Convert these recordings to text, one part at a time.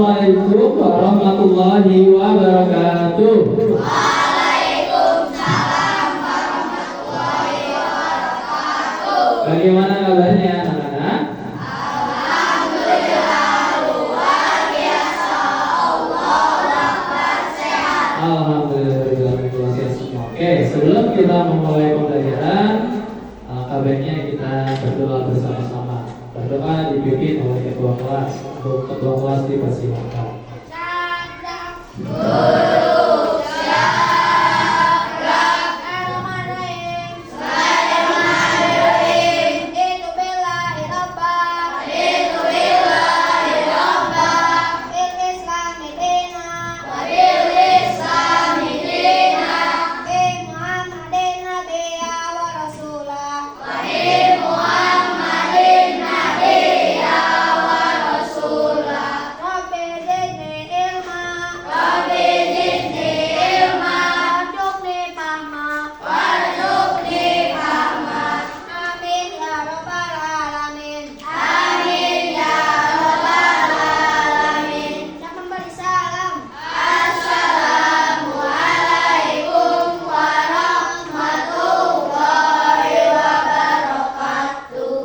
Assalamualaikum warahmatullahi wabarakatuh. Waalaikumsalam warahmatullahi wabarakatuh. Bagaimana kabarnya anak-anak? Alhamdulillah luar biasa. Allah Akbar sehat. Alhamdulillah luar biasa semua. Oke, sebelum kita memulai pembelajaran, kabarnya kita berdoa bersama-sama. Berdoa dipimpin oleh ketua kelas. Untuk ketua kelas dipersilakan.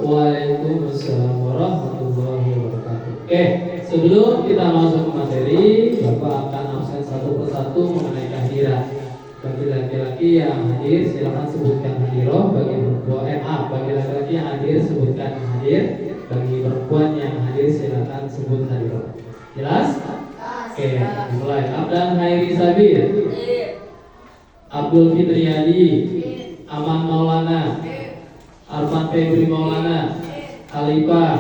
Waalaikumsalam warahmatullahi wabarakatuh. Oke, sebelum kita masuk ke materi, Bapak akan absen satu persatu mengenai kehadiran. Bagi laki-laki yang hadir, silakan sebutkan hadiroh. Bagi perempuan, bagi laki-laki yang hadir, sebutkan hadir. Bagi perempuan yang hadir, silakan sebut hadiroh. Jelas? Oke, mulai. Abdan Hairi Sabir, Abdul Fitriyadi, Aman Maulana, Arfan Febri Maulana, Khalifah,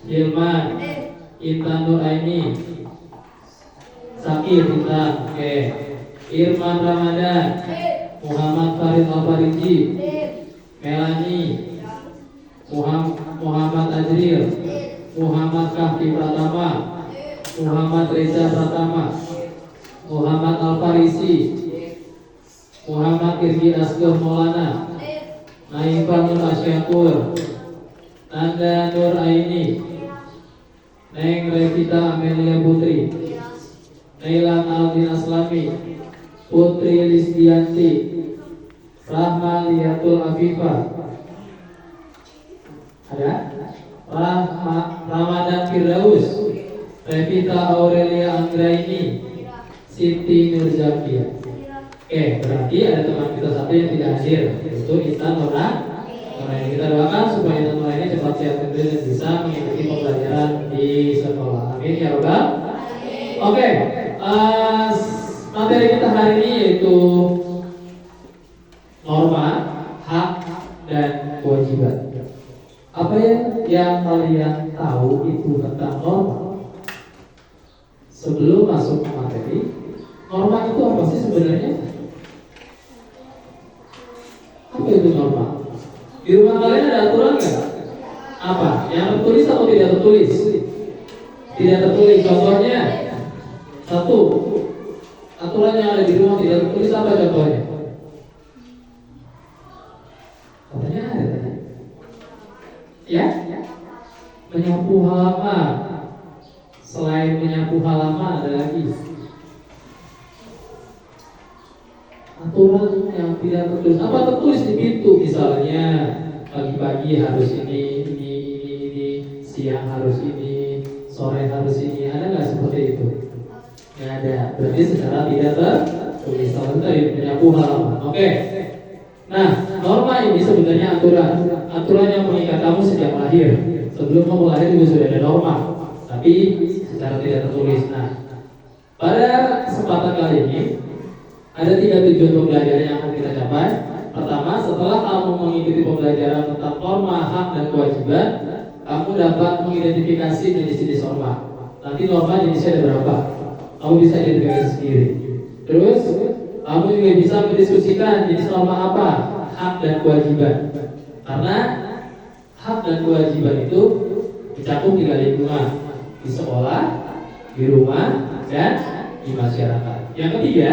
Hilman, Intan Nuraini, Sakir Intan, Irman Ramadan, Muhammad Farid Al-Fariji, Melani, Muhammad Azril, Muhammad Kahfi Pratama, Muhammad Reza Pratama, Muhammad Al-Farisi, Muhammad Irgi Asgaf Maulana, Naifah Nur Asyakur, Nanda Nur Aini, Neng Revita Amelia Putri, Nailan Aldin Aslami, Putri Lisdianti, Rahma Liatul Afifah, ada? Ramadan Firdaus, Revita Aurelia Anggraini, Siti Nurzakia. Oke, berarti ada teman kita satu yang tidak hadir, yaitu Intan Nora. Ini kita doakan supaya Intan Nora ini cepat sehat kembali dan bisa mengikuti pembelajaran di sekolah. Amin ya Rabbal. Oke, materi kita hari ini yaitu norma, hak, dan kewajiban. Apa yang kalian tahu itu tentang norma? Sebelum masuk ke materi, norma itu apa sih sebenarnya? Apa itu norma? Di rumah kalian ada aturan nggak? Apa? Yang tertulis atau tidak tertulis? Tidak tertulis. Contohnya, satu, aturan yang ada di rumah tidak tertulis apa contohnya? Katanya ada tadi. Ya? Menyapu halaman. Selain menyapu halaman ada lagi aturan yang tidak tertulis. Apa tertulis di pintu misalnya? Pagi-pagi harus ini, siang harus ini, sore harus ini. Ada nggak seperti itu? Nggak ada. Berarti secara tidak tertulis. Salah tadi menyapu halaman. Oke. Nah, norma ini sebenarnya aturan yang mengikat kamu sejak lahir. Sebelum kamu lahir juga sudah ada norma, tapi secara tidak tertulis. Nah, pada kesempatan kali ini ada 3 tujuan pembelajaran yang akan kita capai. Pertama, setelah kamu mengikuti pembelajaran tentang norma, hak, dan kewajiban, kamu dapat mengidentifikasi jenis-jenis norma. Nanti norma jenisnya ada berapa? Kamu bisa identifikasi sendiri. Terus, kamu juga bisa mendiskusikan jenis norma apa, hak dan kewajiban. Karena hak dan kewajiban itu mencakup 3 lingkungan: di sekolah, di rumah, dan di masyarakat. Yang ketiga,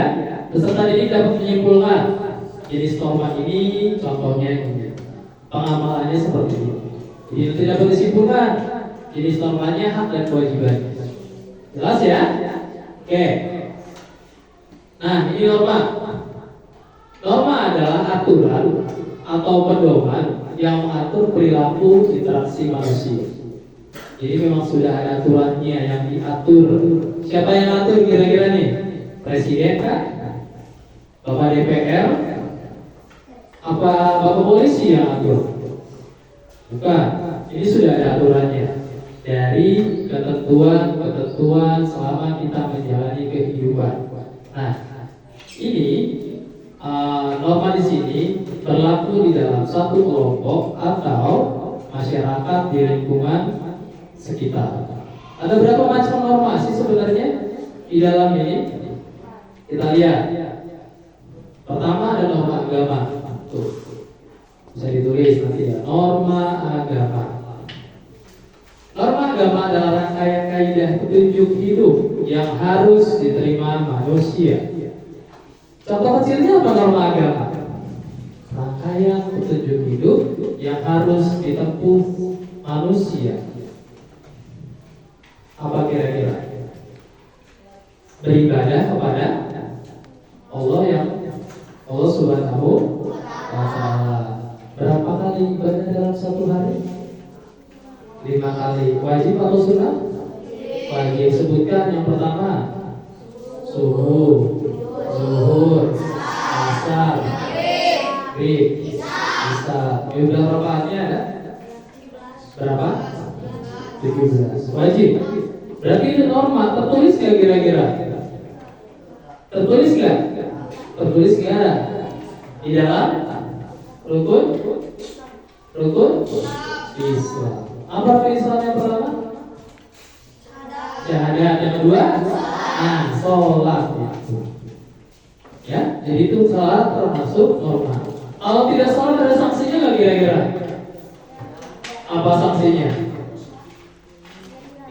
peserta didik dapat menyimpulkan jenis norma ini, contohnya ini, pengamalannya seperti ini. Jadi nanti dapat disimpulkan jenis normanya, hak dan kewajiban. Jelas ya? Oke. Nah, ini norma. Norma adalah aturan atau pedoman yang mengatur perilaku interaksi manusia. Jadi memang sudah ada aturannya yang diatur. Siapa yang atur kira-kira nih? Presiden kah? Bapak DPR? Apa Bapak polisi yang atur? Bukan. Ini sudah ada aturannya dari ketentuan selama kita menjalani kehidupan. Nah, ini norma di sini berlaku di dalam satu kelompok atau masyarakat di lingkungan sekitar. Ada berapa macam norma sih sebenarnya di dalam ini? Kita lihat. Pertama ada norma agama. Tuh. Bisa ditulis nanti ya. Norma agama. Norma agama adalah rangkaian kaidah petunjuk hidup yang harus diterima manusia. Contoh kecilnya apa norma agama? Rangkaian petunjuk hidup yang harus ditempuh manusia. Apa kira-kira? Beribadah kepada Allah Subhanahu wa Ta'ala. Berapa kali ibadah dalam satu hari? 5 kali. Wajib atau sunnah? Wajib. Sebutkan yang pertama. Subuh, zuhur, asar, maghrib, isya. Jumlah rakaatnya ada? Berapa? 17. Wajib. Berarti itu norma. Tertulis nggak kira-kira? Tertulis nggak? Tertulis nggak ada? Di dalam rukun Islam. Apa rukun Islam yang pertama? Syahadat. Yang kedua? Nah, sholat itu. Ya, jadi itu sholat termasuk norma. Kalau tidak sholat ada sanksinya nggak kira-kira? Apa sanksinya?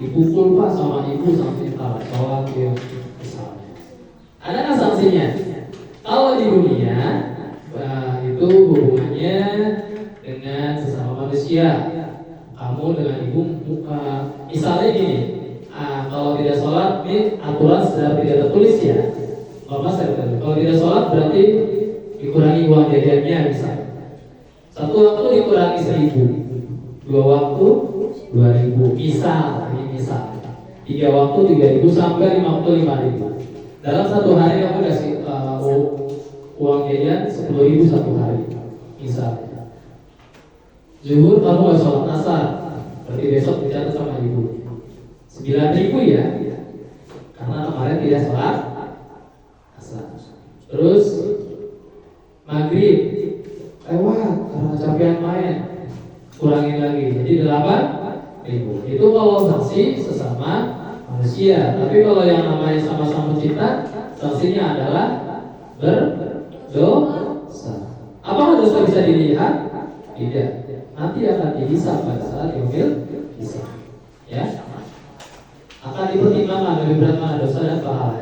Dipukul Pak sama ibu sampai tak sholat ya. Ada nggak sanksinya? Kalau di dunia itu hubungannya dengan sesama manusia. Kamu dengan ibu misalnya gini, kalau tidak sholat ini aturan secara tidak tertulis ya. Kalau tidak sholat berarti dikurangi uang jajannya misalnya. Satu waktu dikurangi 1.000, 2 waktu 2.000, misal. 3 waktu 3.000 sampai 55.000. Dalam satu hari kamu kasih uang jajan 10.000 satu hari, misalnya. Zuhur kamu nggak sholat asar, berarti besok dicatat sama ibu 9.000 ya, karena kemarin tidak sholat asar. Terus maghrib lewat karena capean main, kurangin lagi, jadi 8.000. Itu kalau sanksi sesama manusia. Tapi kalau yang namanya sama-sama cinta, sanksinya adalah berdosa. Apakah dosa bisa dilihat? Tidak. Nanti akan dihisab pada saat yaumil hisab. Ya. Akan dipertimbangkan lebih berat mana dosa dan pahala.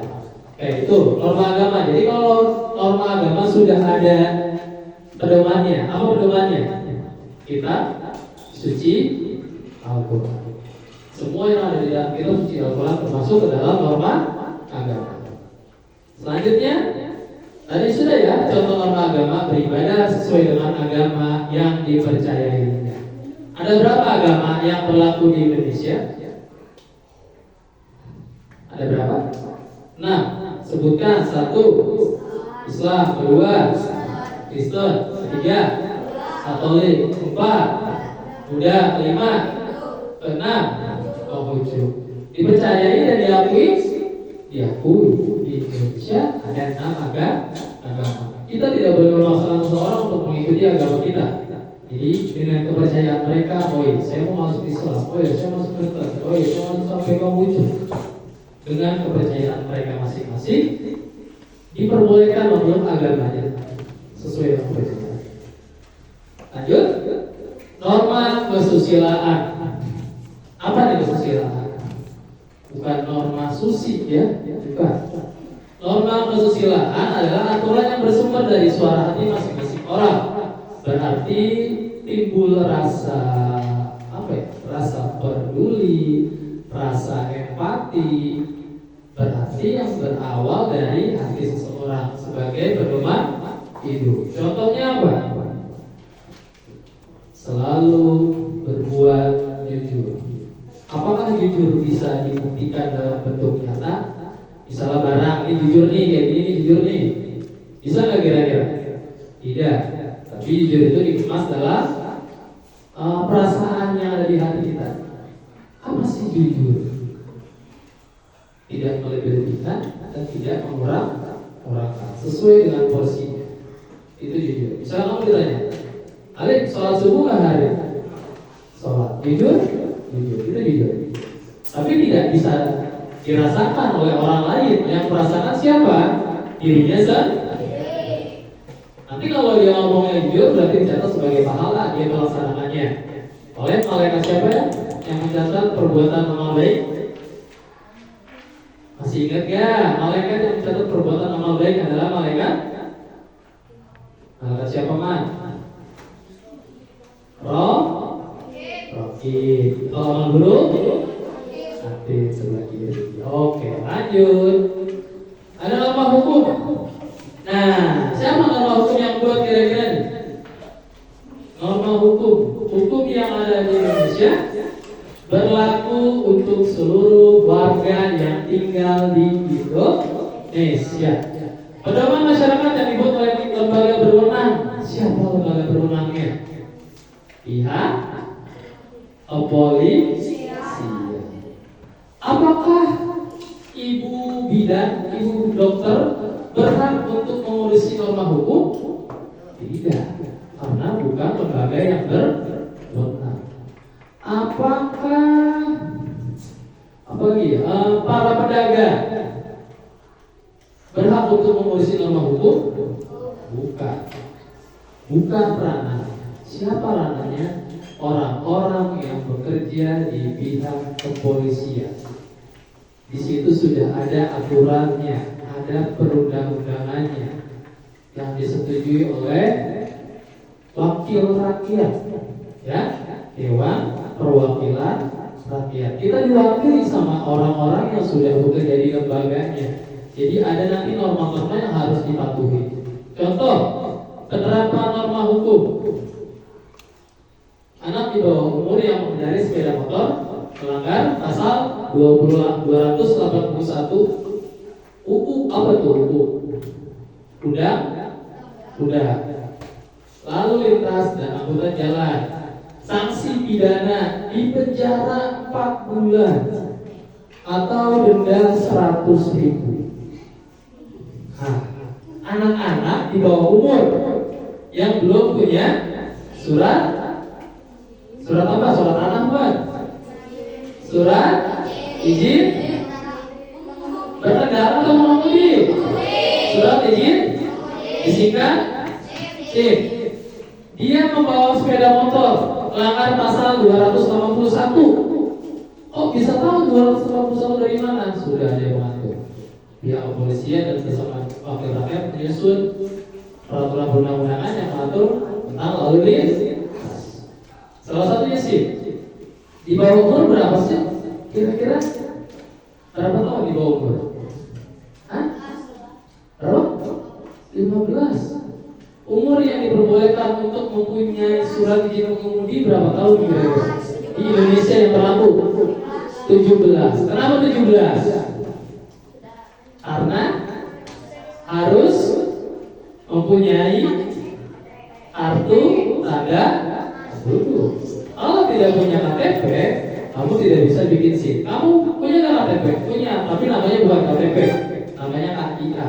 Kayak itu norma agama. Jadi kalau norma agama sudah ada pedomannya. Apa pedomannya? Kita suci Al-Quran. Semua yang ada di dalam kitab suci Al-Quran termasuk ke dalam norma agama. Selanjutnya, tadi sudah ya contoh norma agama, beribadah sesuai dengan agama yang dipercayainya. Ada berapa agama yang berlaku di Indonesia? Ada berapa? 6. Sebutkan. 1. Islam. 2. Kristen. 3. Katolik. 4. Buddha. 5. 6. Konghucu. Dipercayai dan diakui di Indonesia ada 6 agama. Kita tidak boleh memaksakan seseorang untuk mengikuti agama kita. Jadi dengan kepercayaan mereka, saya mau masuk Islam, saya masuk Kristen, saya masuk sampai Konghucu. Dengan kepercayaan mereka masing-masing, diperbolehkan memeluk agamanya sesuai dengan kepercayaan. Lanjut, norma kesusilaan. Apa nih kesusilaan? Bukan norma susi ya, bukan. Norma kesusilaan adalah aturan yang bersumber dari suara hati masing-masing orang. Berarti timbul rasa rasa peduli, rasa empati berarti yang berawal dari hati seseorang sebagai pedoman hidup. Contohnya apa? Selalu berbuat jujur. Apakah jujur bisa dibuktikan dalam bentuk nyata? Misalnya barang ini jujur nih, kayak gini jujur nih, bisa nggak kira-kira? Tidak. Tapi jujur itu dikemas dalam perasaan yang ada di hati kita. Apa sih jujur? Tidak melebih-lebihkan dan tidak mengurang-urangkan, sesuai dengan porsinya. Itu jujur. Misalnya kamu ditanya, Alif, sholat subuh nggak hari? Sholat. Jujur? Jujur. Itu jujur. Tapi tidak bisa dirasakan oleh orang lain. Yang merasakan siapa? Dirinya sendiri. Nanti kalau dia ngomongnya jujur, berarti dicatat sebagai pahala dia melaksanakannya. Oleh malaikat siapa ya? Yang mencatat perbuatan amal baik. Masih ingat gak? Malaikat yang mencatat perbuatan amal baik adalah malaikat siapa man? Rokib. Kalau amal buruk? Aktif sebelah kiri. Oke, lanjut. Ada norma hukum. Nah, siapa norma hukum yang buat kira-kira nih? Norma hukum yang ada di Indonesia berlaku untuk seluruh warga yang tinggal di Indonesia. Pedoman masyarakat yang dibuat oleh lembaga berwenang. Siapa lembaga berwenangnya? Pihak kepolisian. Apakah ibu bidan, ibu dokter berhak untuk mengurusi norma hukum? Tidak, karena bukan lembaga yang berwenang. Apakah para pedagang berhak untuk mengurusi norma hukum? Bukan ranahnya. Siapa ranahnya? Orang-orang yang bekerja di pihak kepolisian. Di situ sudah ada aturannya, ada perundang-undangannya yang disetujui oleh wakil rakyat, ya, Dewan Perwakilan Rakyat. Kita diwakili sama orang-orang yang sudah bekerja di lembaganya. Jadi ada nanti norma-norma yang harus dipatuhi. Contoh, penerapan norma hukum. Anak di bawah umur yang mengendarai sepeda motor melanggar pasal 281 UU apa tuh UU? Undang. Lalu lintas dan angkutan jalan. Sanksi pidana di penjara 4 bulan atau denda 100.000. Anak-anak di bawah umur yang belum punya surat apa? Surat tanah bukan? Surat izin berkendara atau mengemudi? Surat izin disingkat SIM. Dia membawa sepeda motor melanggar pasal 281. Oh, bisa tahu 281 dari mana? Sudah ada yang mengatur. Pihak kepolisian dan bersama wakil rakyat menyusun peraturan perundang-undangan yang mengatur tentang lalu lintas. Salah satunya sih di bawah umur berapa sih? Kira-kira berapa tahun di bawah umur? Berapa? 15. Umur yang diperbolehkan untuk mempunyai surat izin mengemudi berapa tahun kira-kira? Di Indonesia yang berlaku 17. Kenapa 17? Karena harus mempunyai kartu tanda penduduk. Kalau tidak punya KTP, kamu tidak bisa bikin SIM. Kamu punya KTP? Punya, tapi namanya bukan KTP, namanya KIA.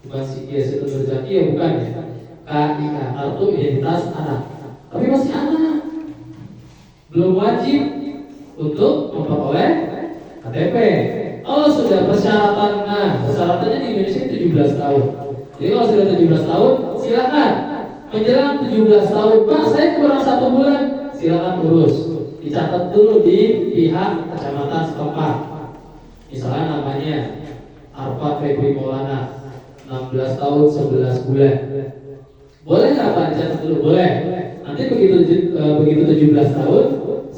Bukan itu berzaki ya, bukan ya. KIA, kartu identitas anak. Tapi masih anak, belum wajib untuk memperoleh KTP. Kalau sudah persyaratannya di Indonesia 17 tahun. Jadi kalau sudah 17 tahun, silakan. Menjelang 17 tahun, Pak, saya kurang 1 bulan, silakan urus. Dicatat dulu di pihak kecamatan setempat. Misalnya namanya Arfat Febri Maulana, 16 tahun 11 bulan. Boleh nggak Pak dicatat dulu? Boleh. Nanti begitu 17 tahun,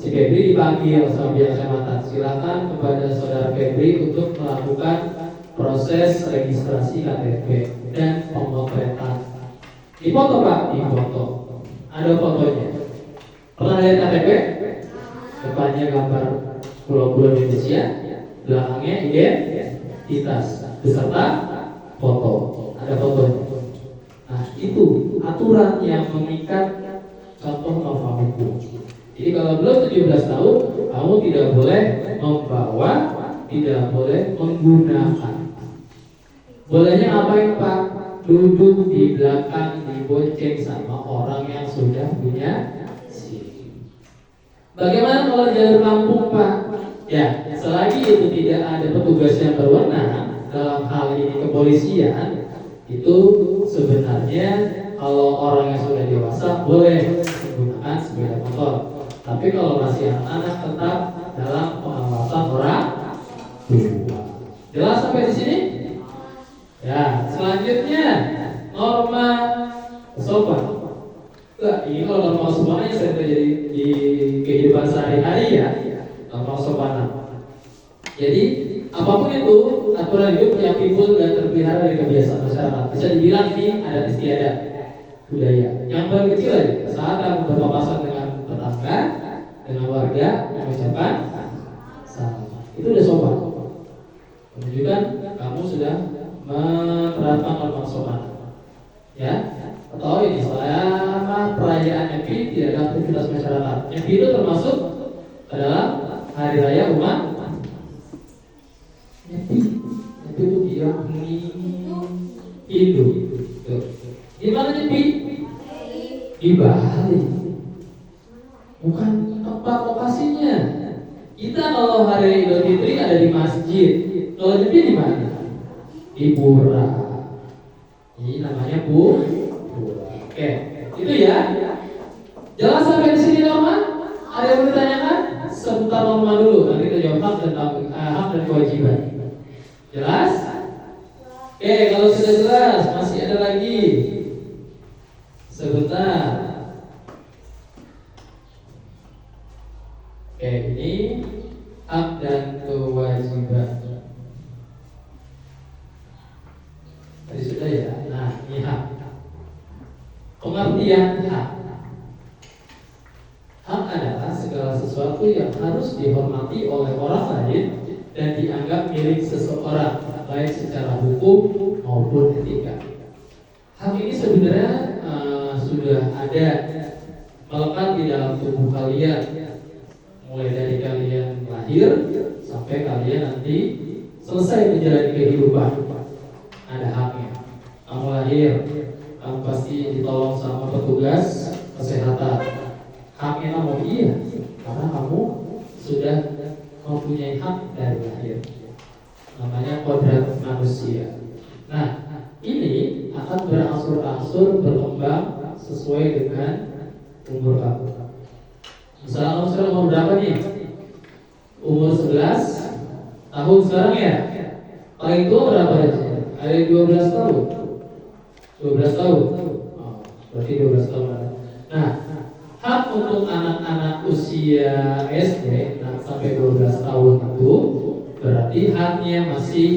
Si Febri dipanggil sama pihak kecamatan. Silakan kepada saudara Febri untuk melakukan proses registrasi KTP dan pemotretan. Dipoto Pak, dipoto. Ada fotonya. Pernah lihat KTP? Depannya gambar pulau-pulau Indonesia, belakangnya identitas beserta foto. Ada fotonya. Nah, itu aturan yang mengikat contoh norma hukum. Jadi kalau belum 17 tahun, kamu tidak boleh membawa, tidak boleh menggunakan. Bolehnya ngapain Pak? Duduk di belakang, dibonceng sama orang yang sudah punya SIM. Bagaimana kalau di jalur kampung Pak? Ya, selagi itu tidak ada petugas yang berwenang, dalam hal ini kepolisian, itu sebenarnya kalau orang yang sudah dewasa boleh menggunakan sepeda motor. Tapi kalau masih anak-anak tetap dalam pengawasan orang tua. Jelas sampai di sini? Ya, selanjutnya norma sopan. Nah, ini kalau norma sopan yang sering terjadi di kehidupan sehari-hari ya, norma sopan. Jadi apapun itu aturan hidup yang timbul dan terpelihara dari kebiasaan masyarakat. Bisa dibilang ini adat istiadat budaya. Yang paling kecil aja, saat kamu berpapasan dengan tetangga, dengan warga, mengucapkan salam. Itu udah sopan. Menunjukkan kamu sudah menerapkan norma sopan. Ya, atau ini selama perayaan Nyepi tidak ada aktivitas masyarakat. Nyepi itu termasuk adalah hari raya umat Nyepi. Nyepi itu dia Hindu. Di mana Nyepi? Di Bali. Bukan tempat lokasinya. Kita kalau hari Idul Fitri ada di masjid. Kalau Nyepi di mana? Di Pura. Ini namanya Pura. Oke, itu ya. Jelas sampai di sini norma? Ada yang mau ditanyakan? Sebentar norma dulu. Nanti kita jawab hak dan kewajiban. Jelas? Oke, kalau sudah jelas, masih ada lagi. Sebentar. Oke, ini hak dan kewajiban. Tadi sudah ya. Nah, ini hak. Pengertian hak. Hak adalah segala sesuatu yang harus dihormati oleh orang lain dan dianggap milik seseorang, baik secara hukum maupun etika. Hak ini sebenarnya sudah ada melekat di dalam tubuh kalian, mulai dari kalian lahir sampai kalian nanti selesai menjalani kehidupan. Ada haknya. Kamu lahir, kamu pasti ditolong sama petugas kesehatan. Haknya kamu iya, karena kamu sudah mempunyai hak dari lahir. Namanya kodrat manusia. Nah, ini akan berangsur-angsur berkembang sesuai dengan umur kamu. Misalnya kamu sekarang umur berapa nih? Umur 11 tahun sekarang ya? Paling tua berapa ya? Ada 12 tahun. 12 tahun. Oh, berarti 12 tahun. Nah, hak untuk anak-anak usia SD sampai 12 tahun itu berarti haknya masih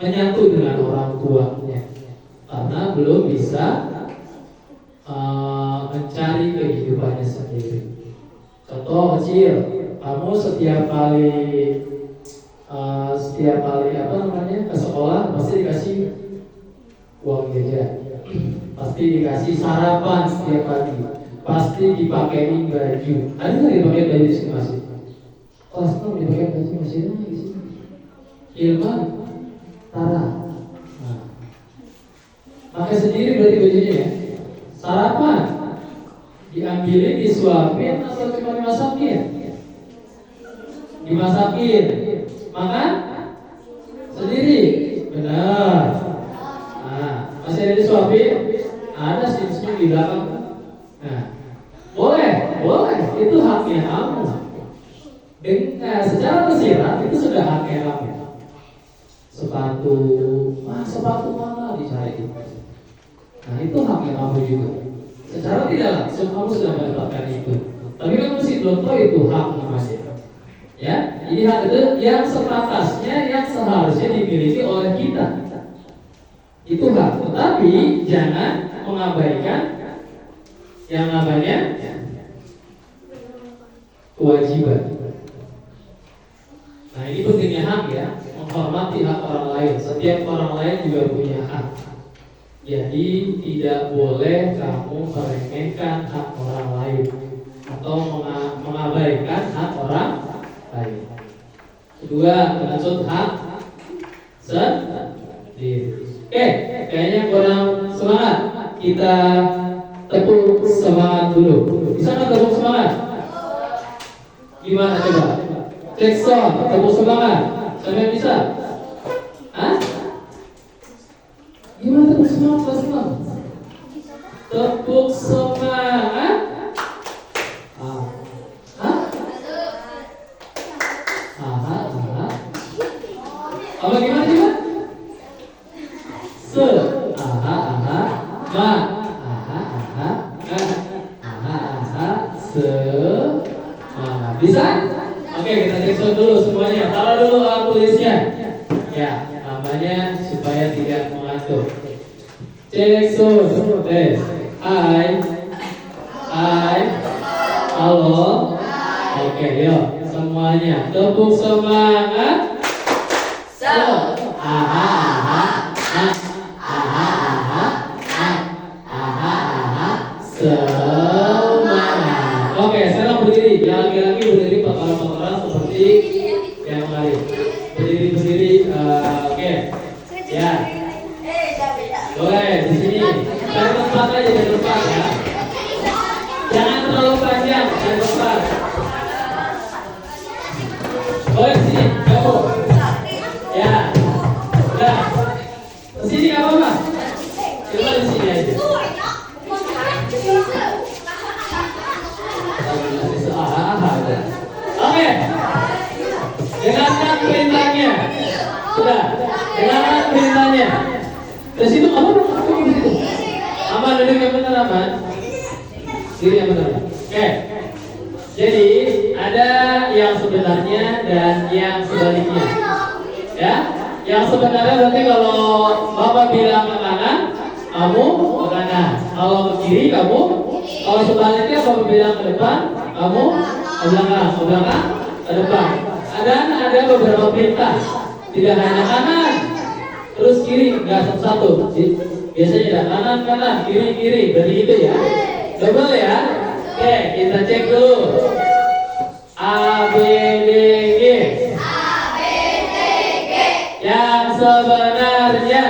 menyatu dengan orang tuanya, karena belum bisa mencari kehidupannya sendiri. Contoh kecil, kamu setiap kali ke sekolah pasti dikasih uang jajan, pasti dikasih sarapan setiap pagi, pasti dipakein baju. Ada nggak dipakai baju di sini masih? Kelas 6 dipakai baju masih ada di sini. Ilman, Tara. Nah, pakai sendiri berarti bajunya ya. Sarapan diambilin, disuapin atau cuma dimasakin? Dimasakin. Makan sendiri, benar. Nah, masih ada disuapin? Ada senyum di belakang. Nah, boleh, itu haknya kamu. Secara tersirat itu sudah haknya kamu. Sepatu mana dicari? Nah, itu haknya kamu juga. Secara tidak langsung kamu sudah mendapatkan itu. Tapi kan mesti belum tahu itu hak namanya. Ya, jadi hak itu yang sepatasnya, yang seharusnya dimiliki oleh kita. Itu hak. Tetapi jangan mengabaikan yang namanya kewajiban. Nah, ini pentingnya hak ya, menghormati hak orang lain. Setiap orang lain juga punya hak. Jadi tidak boleh kamu meremehkan hak orang lain atau mengabaikan hak orang lain. Kedua, menuntut hak sendiri. Oke, kayaknya kurang semangat. Kita tepuk semangat dulu. Bisa nggak tepuk semangat? Gimana coba? Cek sound, tepuk semangat. Sampai bisa? Hah? Gimana tepuk semangat? Tepuk semangat. Apa gimana coba? Se, semangat. Bisa? Oke, kita cek sound dulu semuanya. Taruh dulu alat tulisnya. Ya, namanya supaya tidak mengantuk. Cek sound, tes. Hai, halo. Oke, yuk semuanya tepuk semangat. Semangat. Oke, sekarang berdiri. Yang laki-laki berdiri pakar-pakar seperti yang lain. Berdiri. Oke. Ya. Boleh di sini. Cari tempat aja, di tempat ya. Jangan terlalu panjang, cari tempat. Boleh di sini, kamu. Ya. Udah. Di sini nggak apa-apa. Coba di sini aja. Oke. Dengarkan perintahnya. Sudah. Dengarkan perintahnya. Dari situ kamu di situ. Aman, duduk yang benar, aman. Diri yang benar. Oke. Jadi ada yang sebenarnya dan yang sebaliknya. Ya. Yang sebenarnya berarti kalau Bapak bilang ke kanan, kamu ke kanan. Kalau ke kiri, kamu. Kalau sebaliknya Bapak bilang ke depan, kamu ke belakang. Ke belakang, ke depan. Dan ada beberapa perintah. Tidak hanya kanan, terus kiri, nggak satu-satu. Biasanya ada kanan, kiri, berarti gitu ya. Double ya. Oke, kita cek dulu. A, B, D, G. Yang sebenarnya.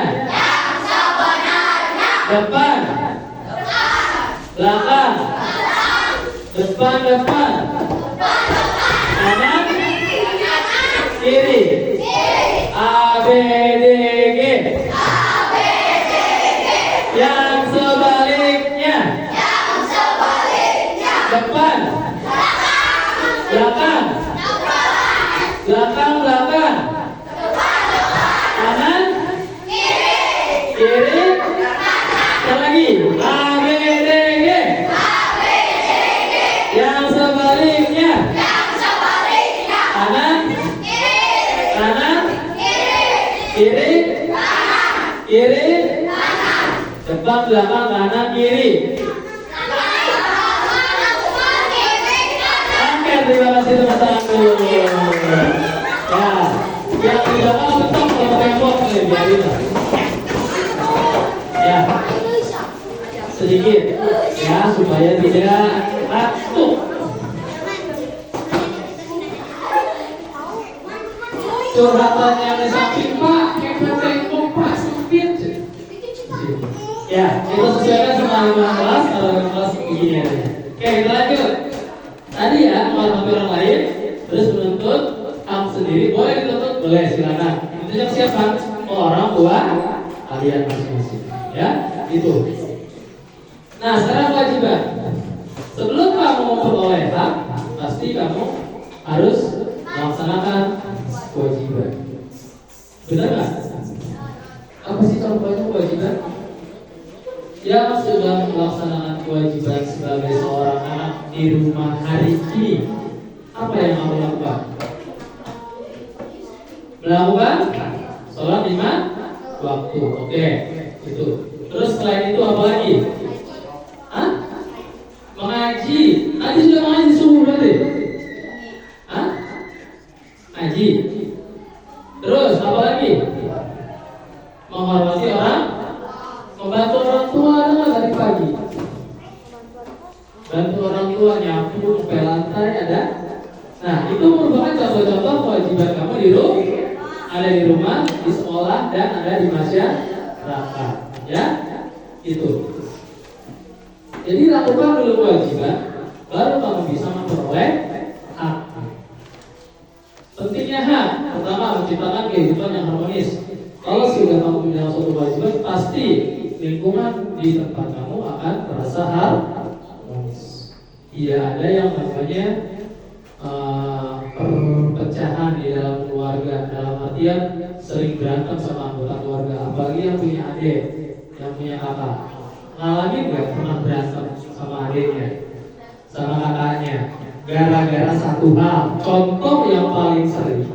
Depan. Belakang. Depan. Kanan. Kiri. A, B, D, G. Yang sebaliknya. Depan. Belakang. Kanan. Kiri. Sekali lagi. A, B, D, G. Yang sebaliknya. Kanan. Kiri. Depan, belakang, kanan, kiri. Oke, terima kasih teman-teman dulu. Ya, yang di belakang betul kalau tembok nih, biarin lah. Ya, sedikit ya supaya tidak ngantuk. Curhatan yang di samping Pak, kayak tembok Pak sempit. Ya, kita sesuaikan sama lima kelas, kalau lima kelas begini aja. Oke, kita lanjut. Tadi ya, menghormati orang lain, terus menuntut hak sendiri. Boleh dituntut? Boleh, silakan. Itu siapa? Orang tua kalian masing-masing. Ya, itu. Nah, sekarang kewajiban. Sebelum kamu memperoleh hak, pasti kamu harus melaksanakan kewajiban. Benar nggak? Apa sih contohnya kewajiban? Yang sudah melaksanakan kewajiban sebagai seorang anak di rumah hari ini? Apa yang kamu lakukan? Melakukan sholat 5 waktu. Oke, itu. Terus selain itu apa lagi? Hah? Mengaji. Tadi sudah mengaji subuh berarti? Hah? Ngaji. Terus apa lagi? Menghormati orang, membantu orang tua ada nggak dari pagi? Bantu orang tua nyapu, ngepel lantai ada? Nah, itu merupakan contoh-contoh kewajiban kamu di rumah, ada di rumah, di sekolah, dan ada di masyarakat. Ya, itu. Jadi lakukan dulu kewajiban, baru kamu bisa memperoleh hak. Pentingnya hak, pertama menciptakan kehidupan yang harmonis. Kalau sudah kamu punya suatu kewajiban, pasti lingkungan di tempat kamu akan terasa harmonis. Tidak ada yang namanya perpecahan di dalam keluarga, dalam artian sering berantem sama anggota keluarga, apalagi yang punya adik, yang punya kakak. Ngalamin nggak pernah berantem sama adiknya, sama kakaknya, gara-gara satu hal? Contoh yang paling sering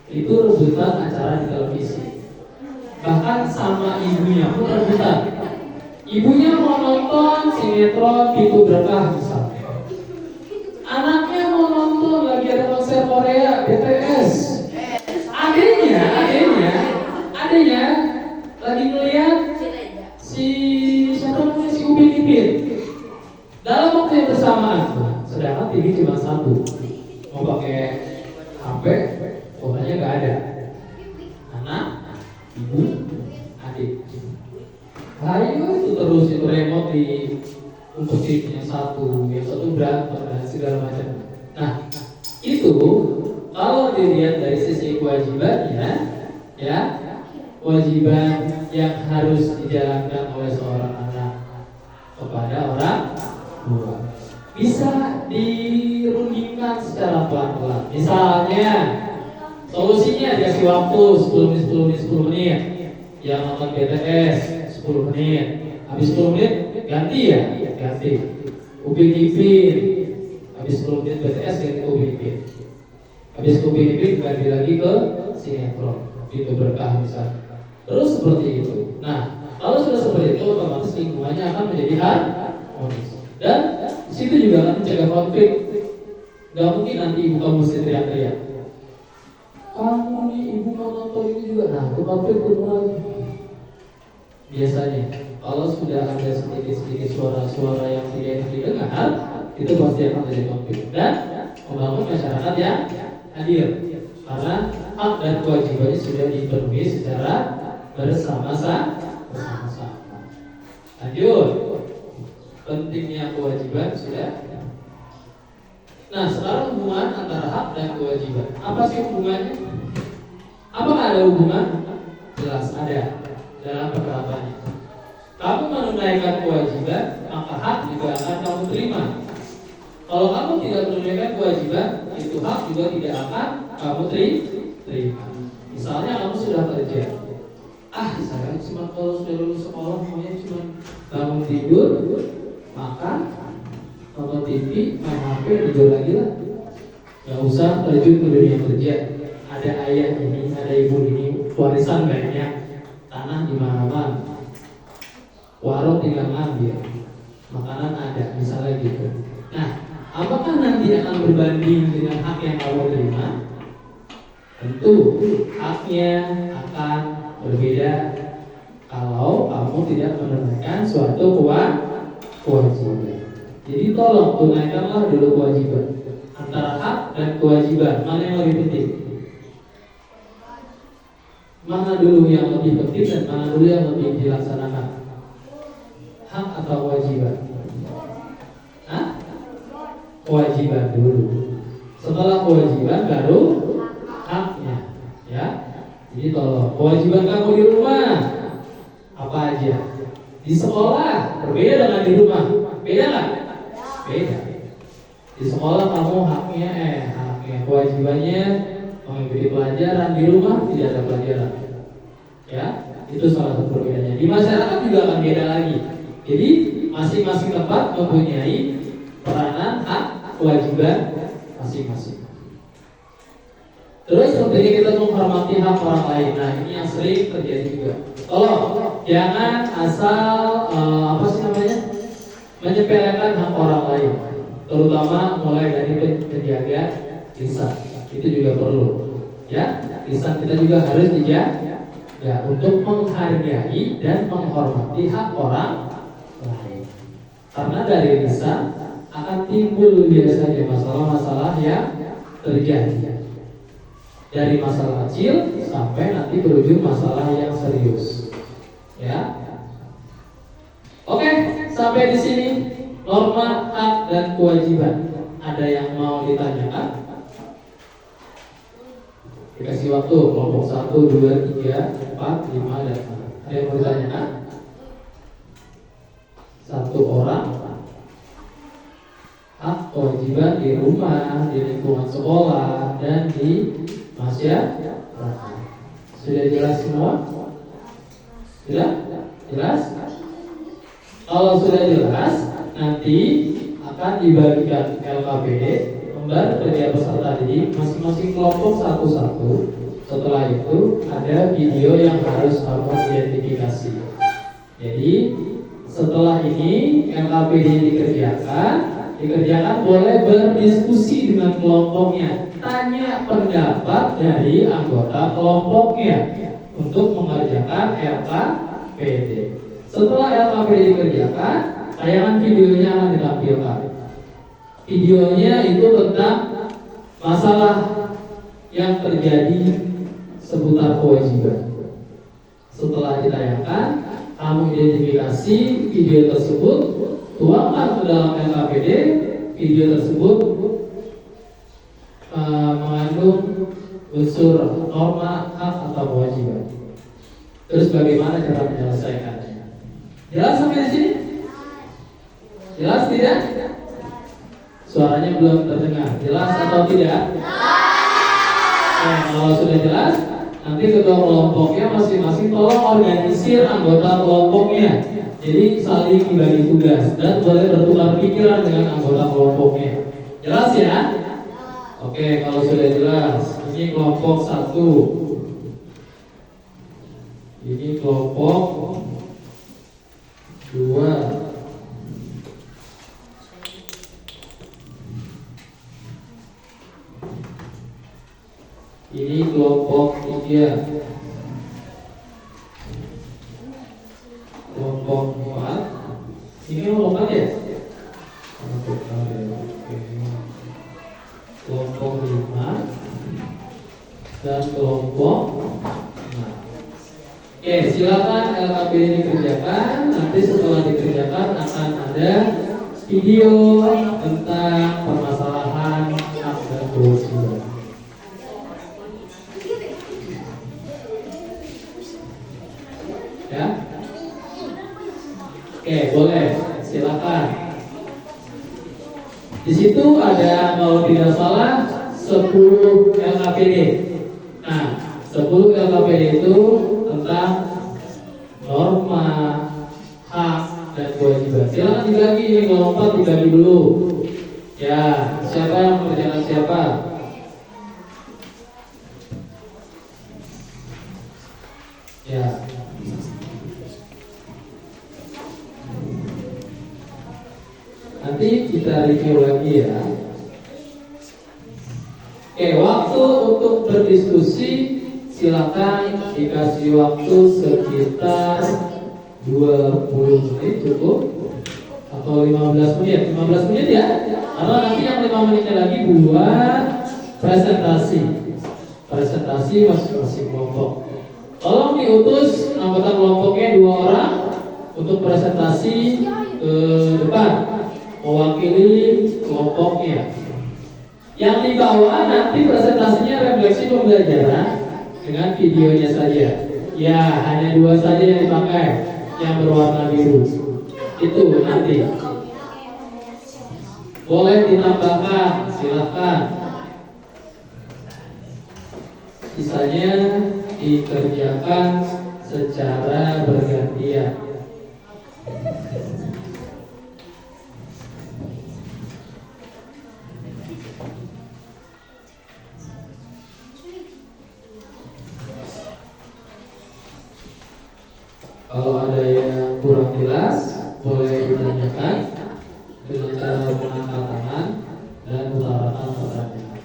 itu rebutan acara di televisi. Bahkan sama ibunya pun rebutan. Ibunya mau nonton sinetron Pintu Berkah misalnya, anaknya mau nonton lagi ada konser Korea BTS. Adanya lagi ngeliat si siapa namanya, si Upin Ipin dalam waktu yang bersamaan. Sedangkan TV cuma satu, mau pakai HP, pokoknya nggak ada. Anak, ibu, adik. Ayo itu terus, itu remote di umpetin yang satu berantem dan segala macam. Nah, itu kalau dilihat dari sisi kewajibannya, ya, kewajiban yang harus dijalankan oleh seorang anak kepada orang tua bisa dirundingkan secara pelan-pelan. Misalnya, solusinya dikasih waktu 10 menit, yang nonton BTS 10 menit, habis 10 menit ganti ya, ganti Upin Ipin, habis 10 menit BTS ganti Upin Ipin, habis Upin Ipin ganti lagi ke sinetron Pintu Berkah misalnya. Terus seperti itu. Nah, kalau sudah seperti itu, otomatis lingkungannya akan menjadi harmonis. Dan di situ juga akan mencegah konflik. Gak mungkin nanti ibu kamu mesti teriak-teriak, kamu nih ibu mau nonton ini juga. Nah, itu konflik mulai. Biasanya kalau sudah ada sedikit suara-suara yang tidak didengar, itu pasti akan menjadi konflik dan membangun masyarakat yang adil, karena hak dan kewajibannya sudah dipenuhi secara bersama-sama. Lanjut, pentingnya kewajiban sudah. Nah, sekarang hubungan antara hak dan kewajiban. Apa sih hubungannya? Apakah ada hubungan? Jelas ada dalam penerapannya. Kamu menunaikan kewajiban, maka hak juga akan kamu terima. Kalau kamu tidak menunaikan kewajiban, itu hak juga tidak akan kamu terima. Misalnya kamu sudah kerja, saya cuma kalau sudah lulus sekolah maunya cuma bangun tidur, makan, nonton TV, main HP, tidur lagi lah. Gak usah terjun ke dunia kerja. Ada ayah ini, ada ibu ini, warisan banyak, tanah di mana-mana, warung tinggal ngambil, makanan ada, misalnya gitu. Nah, apakah nanti akan berbanding dengan hak yang kamu terima? Tentu haknya akan berbeda kalau kamu tidak menunaikan suatu kewajiban. Jadi tolong tunaikanlah dulu kewajiban. Antara hak dan kewajiban, mana yang lebih penting? Mana dulu yang lebih penting dan mana dulu yang lebih dilaksanakan? Hak atau kewajiban? Kewajiban dulu. Setelah kewajiban baru haknya, ya. Jadi tolong, kewajiban kamu di rumah apa aja? Di sekolah berbeda dengan di rumah. Beda nggak? Beda. Di sekolah kamu haknya kewajibannya mengikuti pelajaran, di rumah tidak ada pelajaran. Ya, itu salah satu perbedaannya. Di masyarakat juga akan beda lagi. Jadi masing-masing tempat mempunyai peranan, hak, kewajiban masing-masing. Terus tentunya kita menghormati hak orang lain. Nah ini yang sering terjadi juga. Jangan asal menyepelekan hak orang lain, terutama mulai dari penjaga lisan. Itu juga perlu. Ya, lisan kita juga harus dijaga untuk menghargai dan menghormati hak orang lain. Karena dari lisan akan timbul biasanya masalah-masalah yang terjadi. Dari masalah kecil sampai nanti berujung masalah yang serius. Ya. Oke, sampai di sini norma, hak dan kewajiban. Ada yang mau ditanyakan? Dikasih waktu kelompok 1, 2, 3, 4, 5 dan 6. Ada yang mau ditanyakan? Satu orang. Hak kewajiban di rumah, di lingkungan sekolah dan di masyarakat. Sudah jelas semua? Sudah? Jelas? Kalau sudah jelas, nanti akan dibagikan LKPD, lembar kerja peserta didik, masing-masing kelompok satu-satu. Setelah itu ada video yang harus kamu identifikasi. Jadi setelah ini LKPD dikerjakan boleh berdiskusi dengan kelompoknya, tanya pendapat dari anggota kelompoknya untuk mengerjakan LKPD. Setelah LKPD dikerjakan, tayangan videonya akan ditampilkan. Videonya itu tentang masalah yang terjadi seputar kewajiban. Setelah ditayangkan, kamu identifikasi video tersebut, tuangkan ke dalam LKPD. Video tersebut mengandung unsur norma, hak atau kewajiban. Terus bagaimana cara menyelesaikannya? Jelas sampai di sini? Jelas tidak? Suaranya belum terdengar. Jelas atau tidak? Kalau sudah jelas, nanti ketua kelompoknya masing-masing tolong organisir anggota kelompoknya. Jadi saling dibagi tugas dan boleh bertukar pikiran dengan anggota kelompoknya. Jelas ya? Oke, kalau sudah jelas, ini kelompok 1. Ini kelompok 2. Ini kelompok 3. Kelompok 4. Ini kelompok 4 ya? Kelompok 5 dan kelompok 6. Oke, silakan LKPD dikerjakan. Nanti setelah dikerjakan akan ada video tentang permasalahan hak dan kewajiban. Ya, oke, boleh, silakan. Di situ ada kalau tidak salah 10 LKPD. Nah, 10 LKPD itu tentang norma, hak dan kewajiban. Silakan dibagi, ini kelompok dibagi dulu. Ya, siapa yang mengerjakan siapa? Ya. Nanti kita review lagi ya. Oke, waktu untuk berdiskusi silakan dikasih waktu sekitar 20 menit cukup atau 15 menit. 15 menit ya. Karena nanti yang 5 menitnya lagi buat presentasi. Presentasi masing-masing kelompok. Tolong diutus anggota kelompoknya 2 orang untuk presentasi ke depan mewakili kelompoknya. Yang di bawah nanti presentasinya refleksi pembelajaran dengan videonya saja. Ya, hanya 2 saja yang dipakai, yang berwarna biru. Itu nanti. Boleh ditambahkan, silakan. Sisanya dikerjakan secara bergantian. Kalau ada yang kurang jelas, boleh ditanyakan dengan cara mengangkat tangan dan mengutarakan pertanyaan.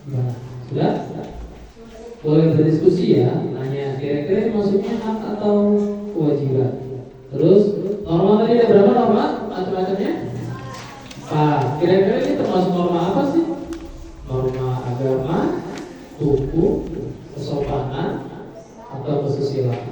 Nah, sudah? Boleh berdiskusi ya, nanya kira-kira maksudnya hak atau kewajiban. Terus norma tadi ada berapa norma macam-macamnya? Kira-kira ini termasuk norma apa sih? Norma agama, hukum, kesopanan, atau kesusilaan?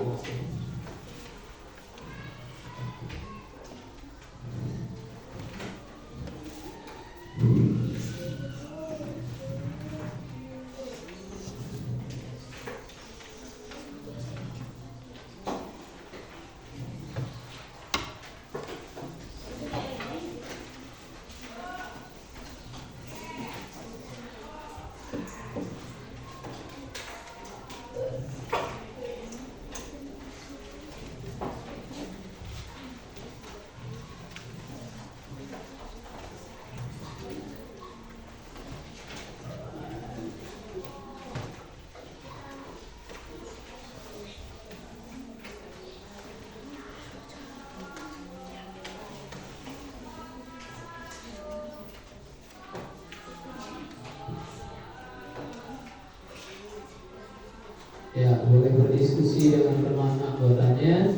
Ya, boleh berdiskusi dengan teman anggotanya,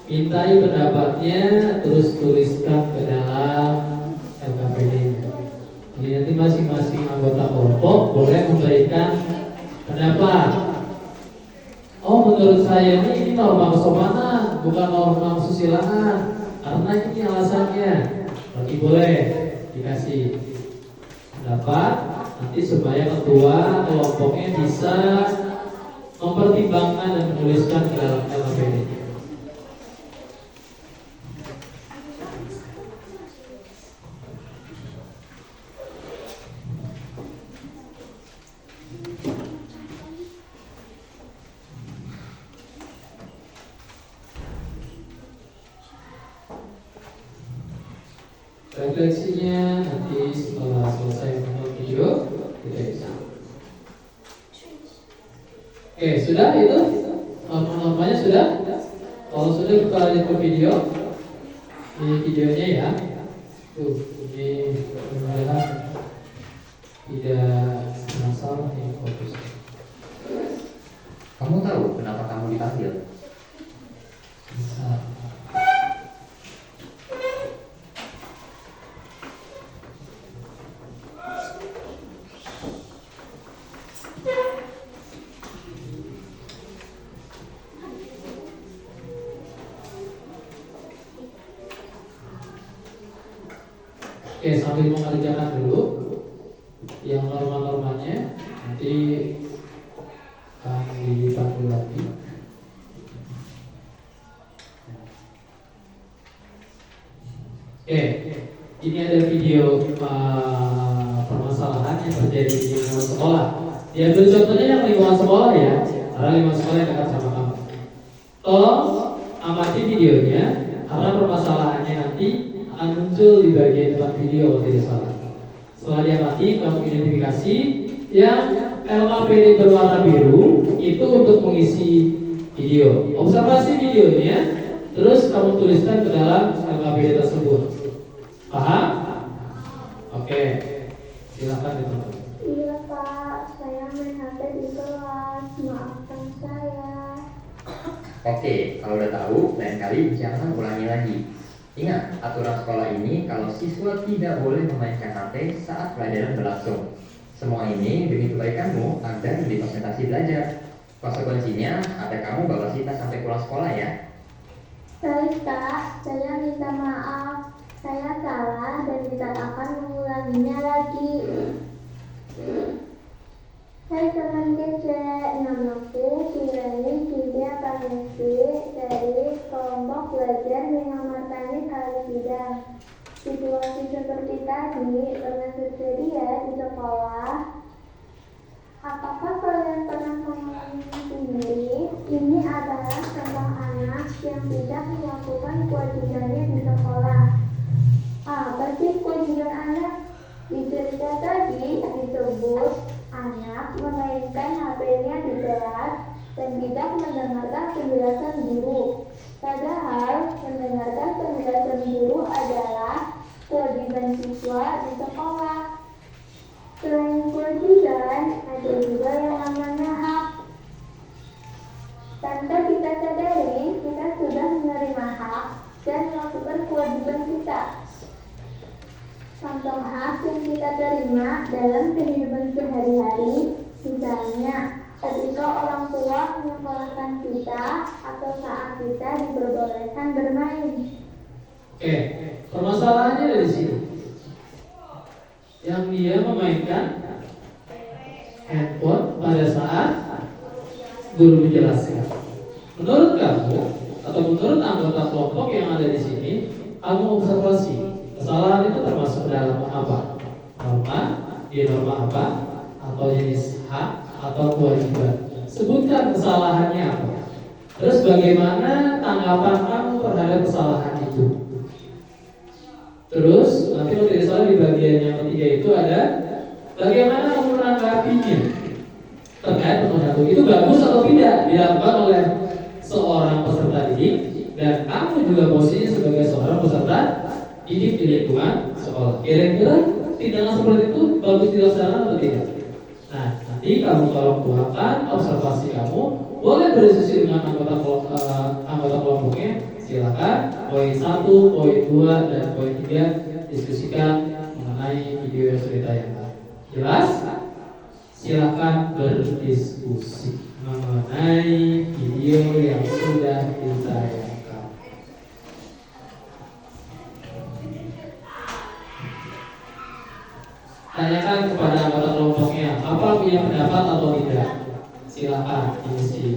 mintai pendapatnya, terus tuliskan ke dalam LKPD. Jadi nanti masing-masing anggota kelompok boleh memberikan pendapat. Oh, menurut saya ini norma kesopanan, bukan norma kesusilaan, karena ini alasannya. Berarti boleh dikasih pendapat nanti supaya ketua kelompoknya bisa mempertimbangkan dan menuliskan ke dalam LKPD. Refleksinya nanti setelah selesai menonton video kita bisa. Oke, sudah itu? Norma-normanya sudah? Kalau sudah kita lanjut ke video. Ini videonya ya. Tuh, ini mudah-mudahan tidak masalah yang fokus. Kamu tahu kenapa kamu dipanggil? Bisa. Oke, sambil mengerjakan dulu yang norma-normanya, nanti akan dipanggil lagi. Oke, ini ada video permasalahan yang terjadi di lingkungan sekolah. Diambil contohnya yang lingkungan sekolah ya, karena lingkungan sekolah yang dekat sama kamu. Tolong amati videonya, karena permasalahannya nanti akan muncul di bagian depan video kalau tidak salah. Setelah diamati, kamu identifikasi yang LKPD berwarna biru itu untuk mengisi video. Observasi videonya, terus kamu tuliskan ke dalam LKPD tersebut. Paham? Oke, silakan ditemukan. Iya Pak, saya main HP di kelas, maafkan saya. Oke, kalau udah tahu, lain kali jangan ulangi lagi. Ingat, aturan sekolah ini kalau siswa tidak boleh memainkan HP saat pelajaran berlangsung. Semua ini demi kebaikanmu agar lebih konsentrasi belajar. Konsekuensinya, ada kamu bawa tas sampai pulang sekolah ya. Baik Kak, saya minta maaf. Saya salah dan tidak akan mengulanginya lagi. Hai teman kece, namaku Kirani Kidia Panesi dari kelompok belajar mengamati Kalisida. Situasi seperti tadi pernah terjadi ya di sekolah. Apakah kalian pernah mengalami kewajibannya di sekolah. Apa sih kewajiban anak? Di cerita tadi disebut anak memainkan HP-nya di kelas dan tidak mendengarkan penjelasan guru. Padahal mendengarkan penjelasan guru adalah kewajiban siswa di sekolah. Selain kewajiban, ada juga yang namanya hak. Tanpa kita sadari, kita sudah menerima hak dan melakukan kewajiban kita. Contoh hak yang kita terima dalam kehidupan sehari-hari, misalnya ketika orang tua menyekolahkan kita atau saat kita diperbolehkan bermain. Oke, permasalahannya dari sini. Yang dia memainkan handphone pada saat guru menjelaskan. Menurut kamu atau menurut anggota kelompok yang ada di sini, kamu observasi kesalahan itu termasuk dalam apa? Norma, norma apa? Atau jenis hak atau kewajiban? Sebutkan kesalahannya apa? Terus bagaimana tanggapan kamu terhadap kesalahan itu? Terus nanti kalau tidak salah di bagian yang ketiga itu ada bagaimana kamu menanggapinya terkait penodaan itu bagus atau tidak dilakukan oleh seorang peserta didik dan kamu juga posisinya sebagai seorang peserta didik di lingkungan sekolah. Kira-kira tindakan seperti itu bagus dilaksanakan atau tidak? Nah, nanti kamu tolong tuangkan observasi kamu, boleh berdiskusi dengan anggota kelompoknya. Silakan poin 1, poin 2, dan poin 3 diskusikan mengenai video yang sudah ditayangkan. Jelas? Silakan berdiskusi mengenai video yang sudah ditayangkan. Tanyakan kepada anggota kelompoknya, apa punya pendapat atau tidak? Silakan diisi.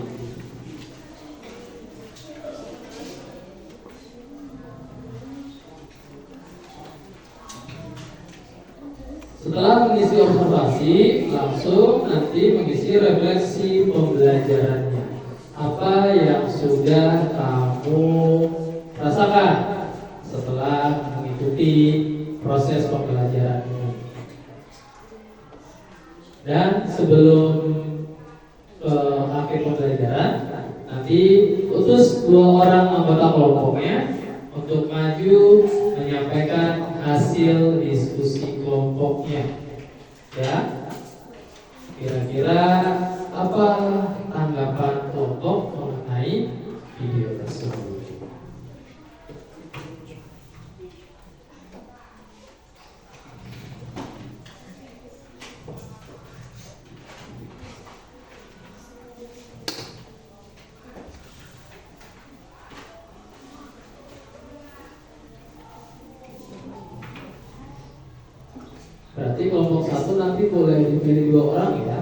Setelah mengisi observasi, langsung nanti mengisi refleksi pembelajarannya. Apa yang sudah kamu rasakan setelah mengikuti proses pembelajaran ini? Dan sebelum akhir pembelajaran, nanti utus 2 orang anggota kelompoknya untuk maju menyampaikan hasil diskusi kelompoknya. Ya, kira-kira apa tanggapan kelompok mengenai video tersebut? Berarti kelompok 1 nanti boleh dipilih 2 orang ya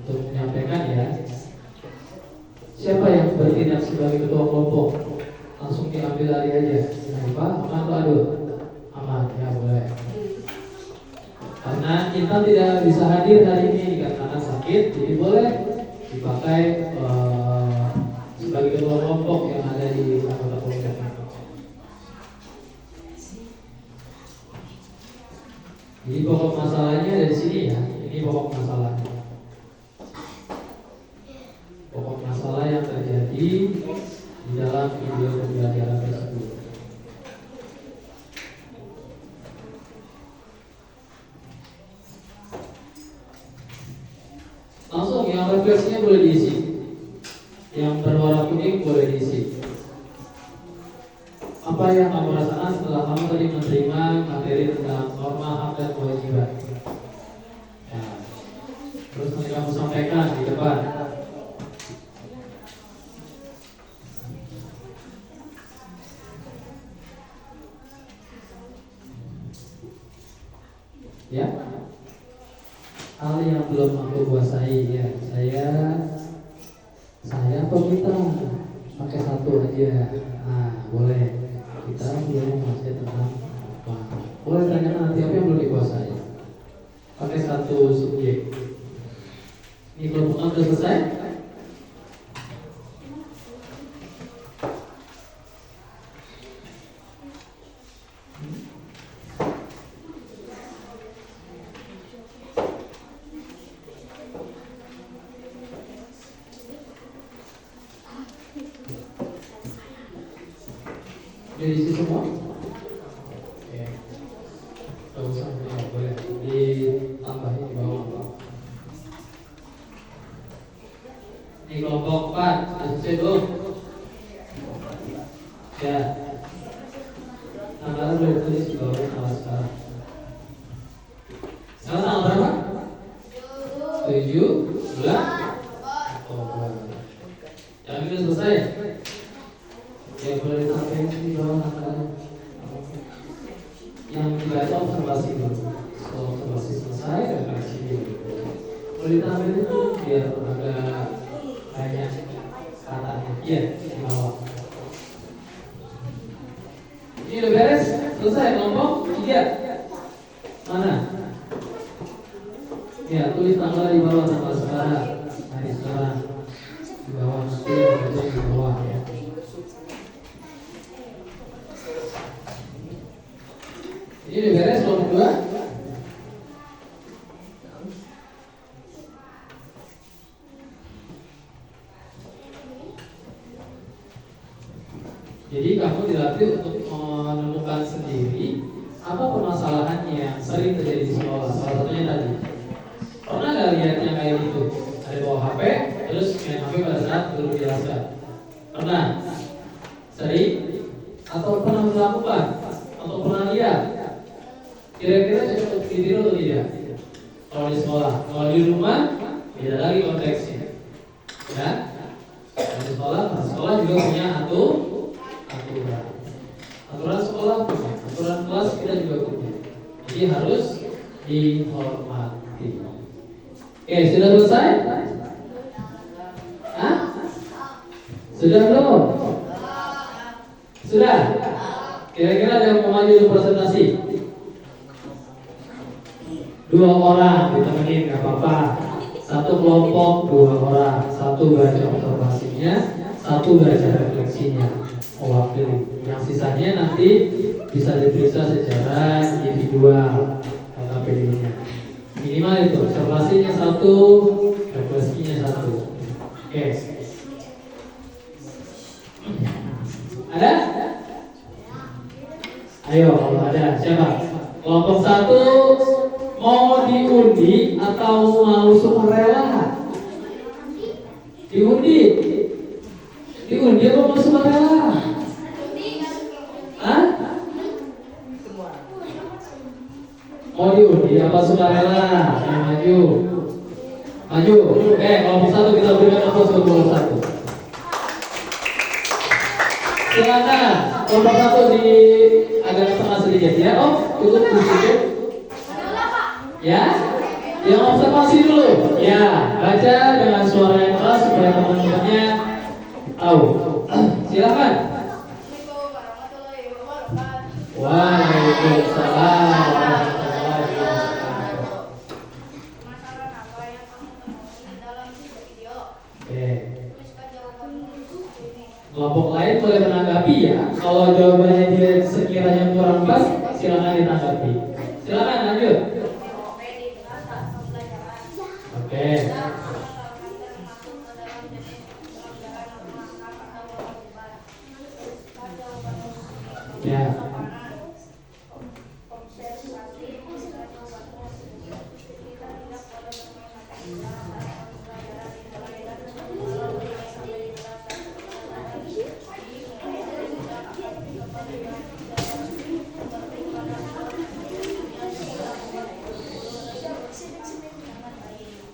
untuk menyampaikan ya. Siapa yang bertindak sebagai ketua kelompok? Langsung diambil alih aja. Apa? Aman atau aduh? Aman ya, boleh. Karena kita tidak bisa hadir hari ini dikarenakan sakit, jadi boleh dipakai sebagai ketua kelompok yang ada di anggota kelompok. Jadi pokok masalahnya dari sini ya. Ini pokok masalahnya. Pokok masalah yang terjadi di dalam video pembelajaran tersebut. Langsung yang refleksinya boleh diisi. Yang berwarna kuning boleh diisi. Apa yang kamu rasakan setelah kamu tadi menerima materi tentang norma, hak, dan kewajiban? Ya. Terus nanti kamu sampaikan di depan. Ya. Hal yang belum aku kuasai ya. Saya apa kita pakai 1 aja. Nah, boleh. Kita belum masih tentang apa. Boleh tanyakan nanti apa yang belum dikuasai. Pakai 1 subjek. Ini kelompok sudah selesai? Diisi semua? Oke. Gak usah, ya, boleh ditambahin di bawah. Ini kelompok 4, selesai dulu. Ya. Tanggal boleh tulis di bawah tanggal sekarang. Sekarang tanggal berapa? 7 bulan Oktober. Yang ini selesai. Ya boleh ditambahin di bawah tanggal. Yang dibaca observasi dulu. Setelah observasi selesai, refleksi dulu. Boleh ditambahin itu biar agak banyak katanya. Iya, di bawah. Ini udah beres? Selesai kelompok 3. Mana? Ya, tulis tanggal di bawah tanggal sekarang. Hari sekarang. Di bawah nanti baca di bawah ya. Ini udah beres kelompok 2? Jadi kamu dilatih untuk menemukan sendiri apa permasalahan yang sering terjadi di sekolah. Salah satunya tadi, pernah nggak lihat yang kayak gitu? Ada bawa HP, terus main HP pada saat guru menjelaskan. Pernah? Sering? Atau pernah melakukan? Atau pernah lihat? Kira-kira cocok untuk ditiru atau tidak? Kalau di sekolah, kalau di rumah beda lagi konteksnya. Ya? Kalau di sekolah juga punya aturan sekolah punya, aturan kelas kita juga punya. Jadi harus dihormati. Oke, sudah selesai? Hah? Sudah belum? Sudah? Kira-kira ada yang mau maju untuk presentasi? 2 orang ditemenin, gak apa-apa. 1 kelompok 2 orang, 1 baca observasinya, 1 baca refleksinya. Mewakili. Yang sisanya nanti bisa diperiksa secara individual KPD-nya. Minimal itu observasinya 1, refleksinya 1. Oke. Ada? Ayo, kalau ada siapa? Kelompok 1 mau diundi atau mau sukarela? Diundi. Diundi apa mau sukarela? Hah? Mau diundi apa sukarela? Yang maju. Maju. Oke, kelompok 1 kita berikan aplaus untuk kelompok 1. Silakan. Kelompok 1 di agak tengah sedikit ya. Oh, cukup di situ. Ya. Yang observasi dulu. Ya, baca dengan suara yang keras supaya teman-temannya tahu. Silakan. Waalaikumsalam. Kelompok lain boleh menanggapi ya. Kalau jawabannya dia sekiranya kurang pas, silakan ditanggapi. Silakan lanjut. Oke. Ya.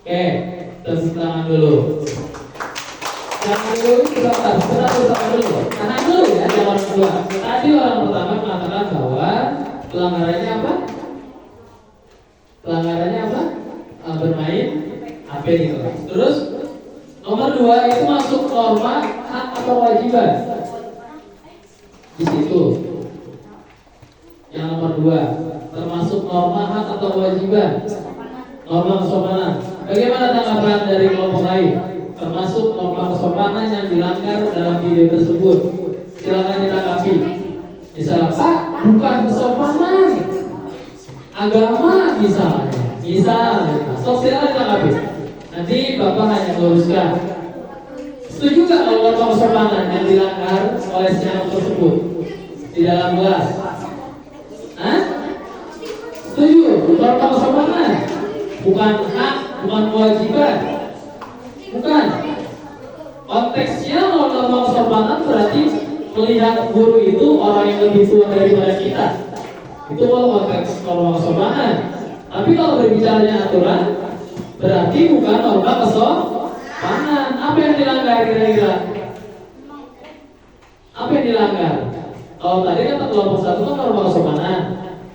Oke, tepuk tangan dulu. Jangan dulu, sebentar dulu. Tahan dulu ya, yang orang kedua. Tadi orang pertama mengatakan bahwa pelanggarannya apa? Pelanggarannya apa? Bermain HP di kelas. Terus nomor 2 itu masuk norma hak atau kewajiban. Di situ. Yang nomor 2 termasuk norma hak atau kewajiban. Norma kesopanan. Bagaimana tanggapan dari kelompok lain? Termasuk norma kesopanan yang dilanggar dalam video tersebut. Silakan ditanggapi. Misalnya, Pak, bukan kesopanan, agama misalnya. So silakan ditanggapi. Nanti Bapak hanya meluruskan. Setuju nggak kalau norma kesopanan yang dilanggar oleh channel tersebut? di dalam kelas? Hah? Setuju? Norma kesopanan bukan hak, bukan kewajiban. Bukan. Konteksnya kalau norma kesopanan berarti melihat guru itu orang yang lebih tua daripada kita. Itu kalau konteks norma kesopanan. Tapi kalau berbicaranya aturan, berarti bukan norma kesopanan. Apa yang dilanggar kira-kira? Apa yang dilanggar? Kalau tadi kata kelompok satu kan norma kesopanan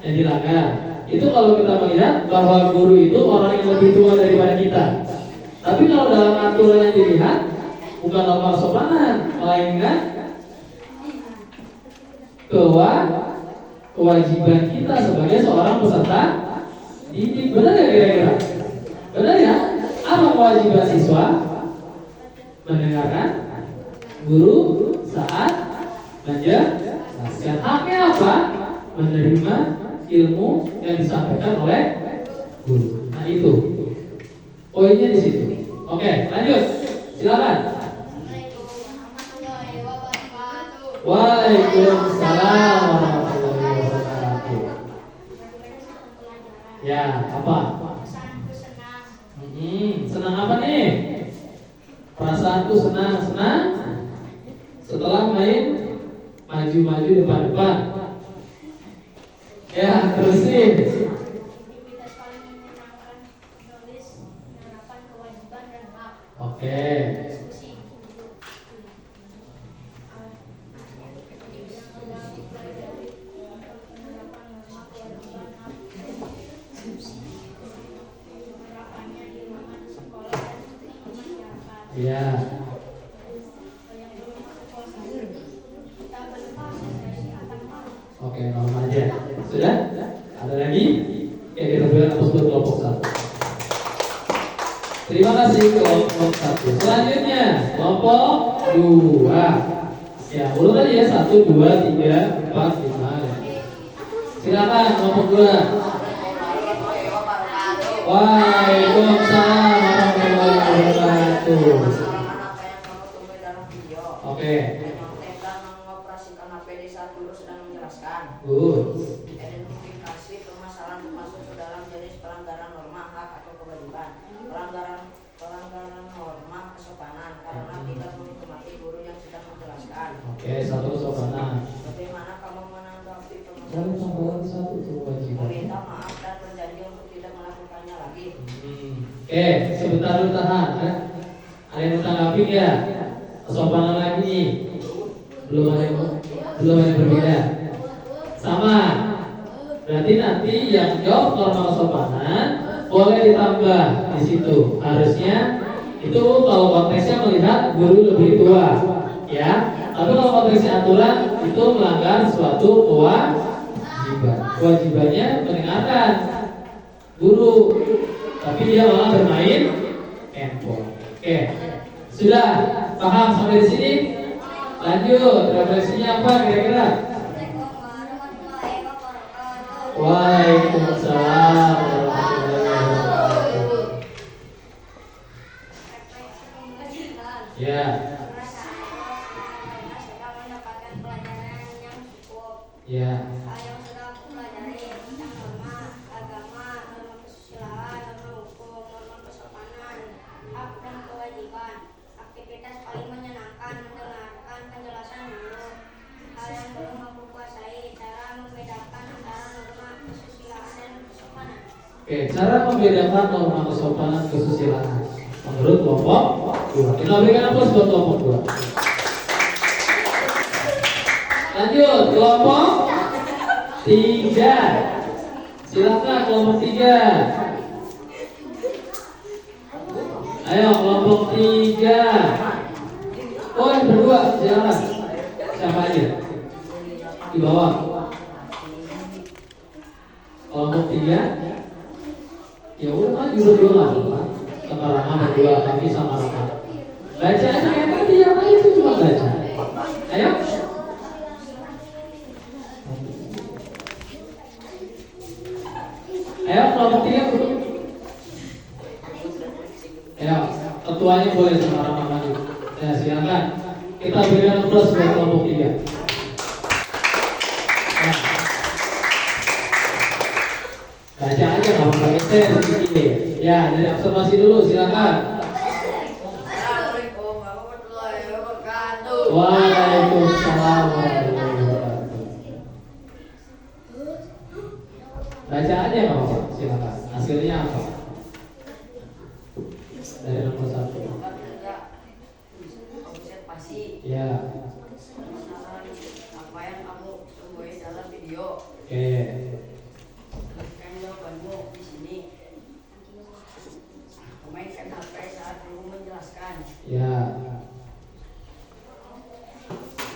yang dilanggar. Itu kalau kita melihat bahwa guru itu orang yang lebih tua daripada kita. Tapi kalau dalam aturan yang dilihat bukan norma kesopanan, melainkan kewajiban kita sebagai seorang peserta didik. Benar ya kira-kira? Benar ya? Apa kewajiban siswa? Mendengarkan guru saat menjelaskan. Haknya apa? Menerima ilmu yang disampaikan oleh guru. Nah itu poinnya di situ. Oke, lanjut. Silakan. Waalaikumsalam warahmatullahi wabarakatuh. Ya, apa? Senang apa nih? Perasaanku senang. Setelah main maju-maju depan-depan. Ya, terusin. Oke. Ya. Oke, normal aja. Sudah? Ada lagi? Ya, kita berikan aplaus buat kelompok satu. Terima kasih kelompok satu. Selanjutnya kelompok dua. Ya, urut aja ya 1, 2, 3, 4, 5. Silakan kelompok dua. Waalaikumsalam warahmatullahi wabarakatuh. Oke. Mengoperasikan HP di saat guru sedang menjelaskan. Identifikasi permasalahan termasuk ke dalam jenis pelanggaran norma hak atau kewajiban, pelanggaran norma kesopanan karena tidak menghormati guru yang sedang menjelaskan. Oke, satu kesopanan. Bagaimana kamu menanggapi Satu permasalahan satu kewajiban. meminta maaf dan berjanji untuk tidak melakukannya lagi? Oke, sebentar dulu tahan. Ada yang menanggapi ya? Kesopanan lagi nih. Belum ada berbeda. Sama. Berarti nanti yang jawab norma kesopanan boleh ditambah di situ. Harusnya itu kalau konteksnya melihat guru lebih tua, ya. Tapi kalau konteksnya aturan itu melanggar suatu kewajiban. Kewajibannya mendengarkan guru, tapi dia malah bermain handphone. Oke, sudah paham sampai di sini? Lanjut, refleksinya apa kira-kira? Waalaikumsalam warahmatullahi wabarakatuh. Ya. Ya. Yang sudah aku pelajari tentang norma agama, norma kesusilaan, norma hukum, norma kesopanan, hak dan kewajiban, aktivitas paling menyenangkan, mendengarkan penjelasan guru, hal yang belum aku kuasai, cara membedakan antara norma kesusilaan dan kesopanan. Oke, cara membedakan norma kesopanan kesusilaan menurut kelompok 2. Kita berikan aplaus buat kelompok 2. Lanjut, kelompok 3. Silakan kelompok 3. Ayo kelompok 3. Oh, yang berdua, silakan. Siapa aja? Di bawah. Kelompok 3. Ya udah maju berdua lah. Sama berdua, kami sama Rama. Baca aja yang tadi, yang lain itu cuma baca. Ayo. Ayo kelompok 3 dulu. Ayo, ketuanya boleh sama Rama maju. Ya silakan. Kita berikan aplaus buat kelompok 3. share sedikit. Ya, dari observasi dulu silakan. Assalamualaikum warahmatullahi wabarakatuh. Waalaikumsalam warahmatullahi wabarakatuh. Bacaannya apa? Silakan. Hasilnya apa? Dari nomor 1. Observasi. Ya. Apa yang kamu temui dalam video? Oke. Berikan jawabanmu di sini. Memainkan HP saat guru menjelaskan. Ya.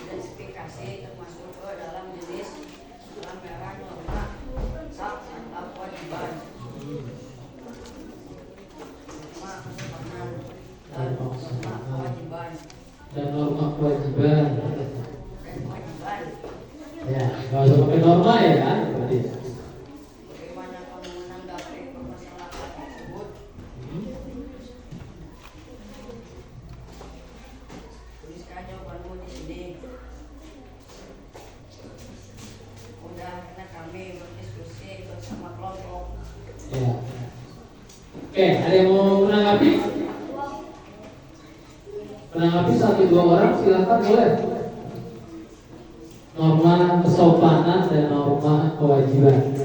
Identifikasi termasuk ke dalam jenis pelanggaran norma hak atau kewajiban. Norma kesopanan dan norma kewajiban. Dan norma kewajiban. Dan kewajiban. Ya, nggak usah pakai norma ya kan? Berarti. Bagaimana kamu menanggapi permasalahan tersebut? Tuliskan jawabanmu di sini. Mudahnya kami berdiskusi bersama kelompok. Ya. Oke, ada yang mau menanggapi? Menanggapi 1-2 orang silakan boleh. Norma kesopanan dan norma kewajiban.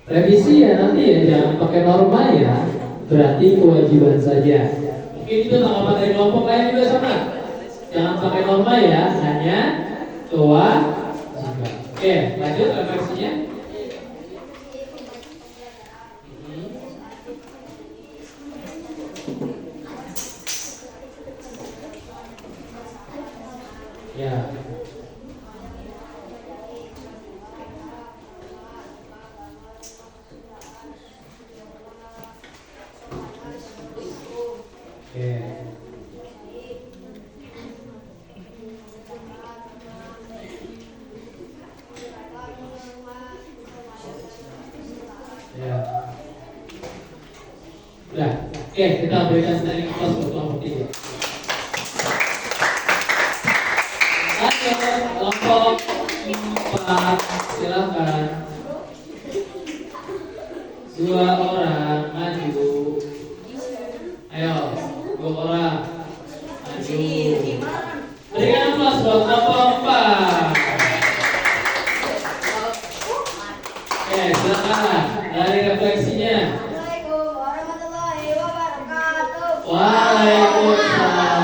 Revisi ya nanti ya, jangan pakai norma ya. Berarti kewajiban saja. Mungkin itu tanggapan dari kelompok lain juga sama. Jangan pakai norma ya, hanya kewajiban. Oke, lanjut refleksinya. Ya. Oke. Ya. Udah. Oke, kita berikan standing applause untuk kelompok 3. Kelompok 4 silakan. 2 orang maju. Ayo, 2 orang maju. Berikan applause buat kelompok 4. Oke, silakan dari refleksinya. Assalamualaikum warahmatullahi wabarakatuh. Waalaikumsalam.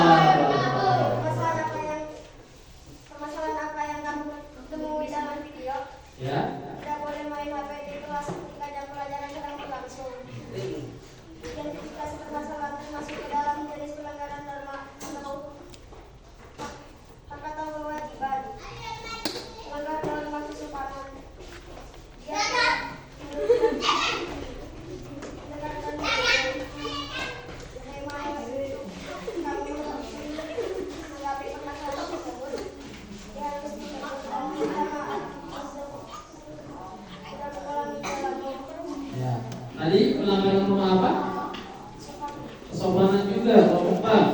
Permasalahan apa yang kamu temui dalam video? Ya. Tidak boleh main HP di kelas ketika jam pelajaran sedang berlangsung. Identifikasi permasalahan termasuk ke dalam jenis pelanggaran norma atau hak atau kewajiban. Melanggar norma kesopanan. Dia tidak mendengarkan bagaimana kamu menanggapi permasalahan tersebut. Dia harus minta maaf tidak mengulangi lagi. Ya. Tadi pelanggaran norma apa? Kesopanan juga, kelompok 4.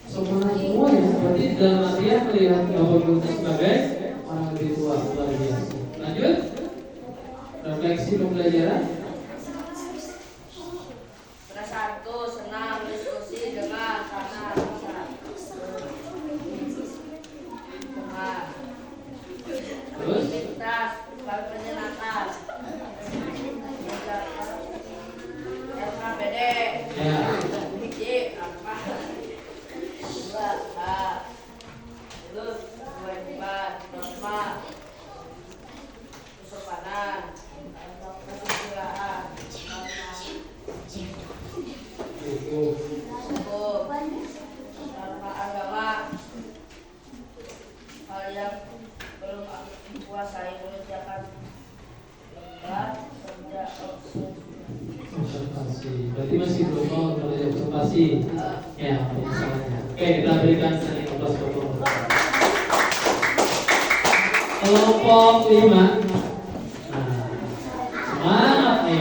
Kesopanan semua ya. Berarti dalam artian melihat Bapak Guru sebagai orang lebih tua, luar biasa. Lanjut. Refleksi pembelajaran. Pada 1, senang diskusi dengan karena bisa Terus. aktivitas menyenangkan. RKPD. Ya. 1 apa? 2 terus kewajiban norma kesopanan atau kesusilaan hukum norma agama hal yang belum aku kuasai mengerjakan dan kerja Observasi. Berarti masih belum mau menulis observasi. Ya, penyesalannya. Oke, kita berikan standing applause buat kelompok 4. Kelompok 5. Semangat nih.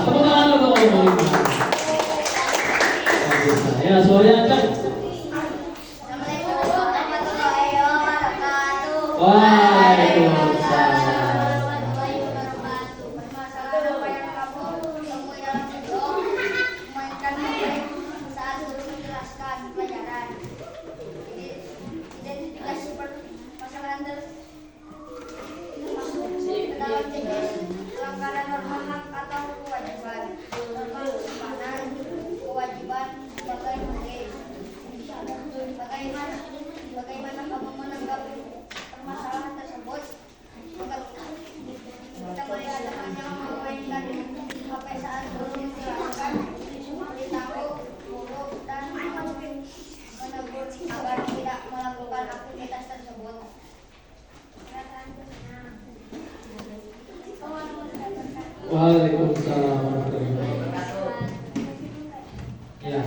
Tepuk tangan dulu kelompok 5. Ya, suaranya kencang. Assalamualaikum warahmatullahi wabarakatuh. Waalaikumsalam. Warahmatullahi wabarakatuh. Permasalahan Waalaikumsalam warahmatullahi wabarakatuh. Ya.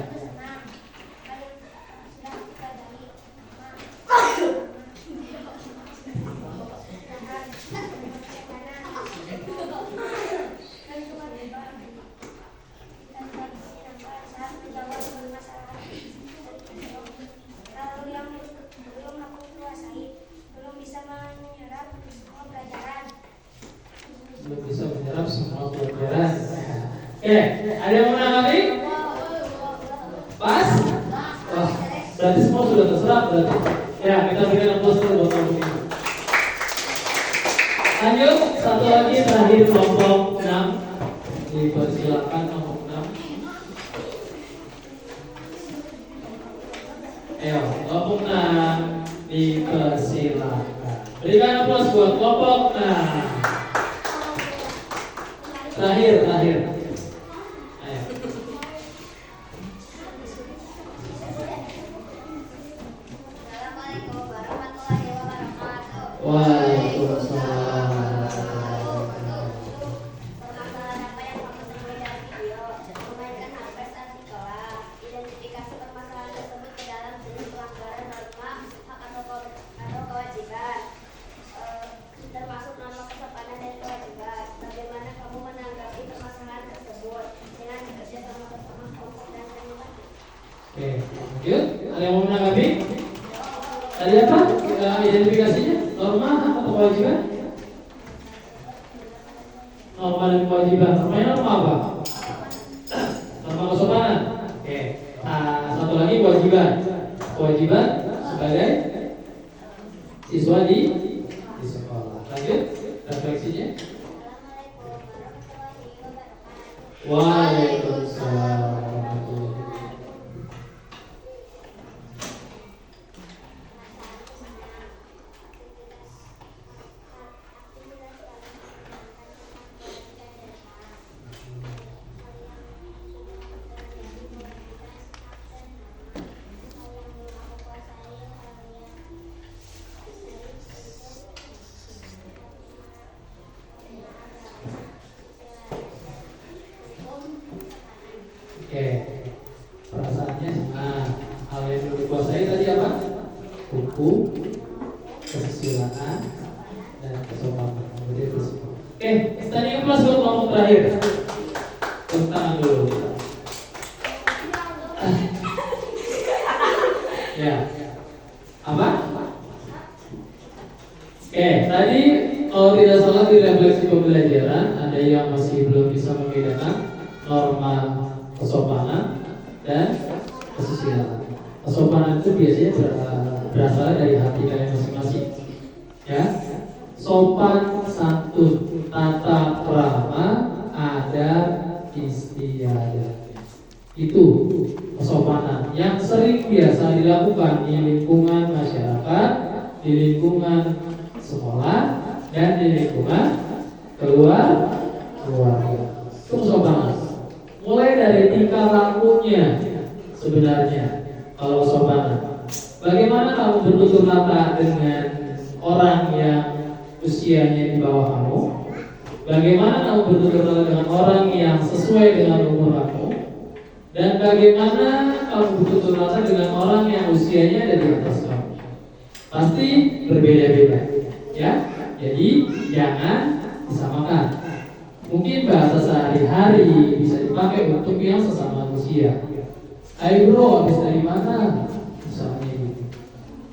Kalau yang belum aku kuasai, belum bisa menyerap semua pelajaran. Belum bisa menyerap semua pelajaran. Oke, ada yang mau menanggapi? Pas? Wah, berarti semua sudah terserap berarti. Ya, kita berikan aplaus dulu buat kamu ini. Lanjut, satu lagi terakhir kelompok 6. Dipersilakan nomor 6. Ayo, kelompok 6 dipersilakan. Berikan aplaus buat kelompok 6. Terakhir. Ayo. Assalamualaikum warahmatullahi wabarakatuh. Waalaikumsalam. Permasalahan apa yang kamu temui dalam video? Memainkan HP saat di kelas. Identifikasi permasalahan tersebut ke dalam jenis pelanggaran norma, hak atau kewajiban. Termasuk norma kesopanan dan kewajiban. Bagaimana kamu menanggapi permasalahan tersebut dengan bekerja sama bersama kelompok dan teman? Oke, lanjut. Ada yang mau menanggapi? Tadi apa? Identifikasinya? Norma atau kewajiban? Norma dan kewajiban. Normanya norma apa? Norma kesopanan. Oke. Satu lagi kewajiban. Kewajiban sebagai siswa di sekolah. Lanjut. Refleksinya. Assalamualaikum warahmatullahi wabarakatuh. Waalaikumsalam warahmatullahi wabarakatuh. Oke, perasaannya hal yang belum dikuasai tadi apa? Hukum, kesusilaan, dan kesopanan. Jadi itu semua. Oke, standing applause buat kelompok terakhir. Tepuk tangan dulu. Ya, apa? Oke, tadi kalau tidak salah di refleksi pembelajaran ada yang masih belum bisa membedakan norma kesopanan dan kesusilaan. Kesopanan itu biasanya berasal dari hati kalian masing-masing. Ya, sopan santun, tata krama, adat istiadat. Itu kesopanan yang sering biasa dilakukan di lingkungan masyarakat, di lingkungan sekolah, dan di lingkungan keluarga. Itu kesopanan. Mulai dari tingkah lakunya sebenarnya kalau kesopanan. Bagaimana kamu bertutur kata dengan orang yang usianya di bawah kamu? Bagaimana kamu bertutur kata dengan orang yang sesuai dengan umur kamu? Dan bagaimana kamu bertutur kata dengan orang yang usianya ada di atas kamu? Pasti berbeda-beda, ya. Jadi jangan disamakan. Mungkin bahasa sehari-hari bisa dipakai untuk yang sesama manusia. Hai bro, habis dari mana? Misalnya gitu.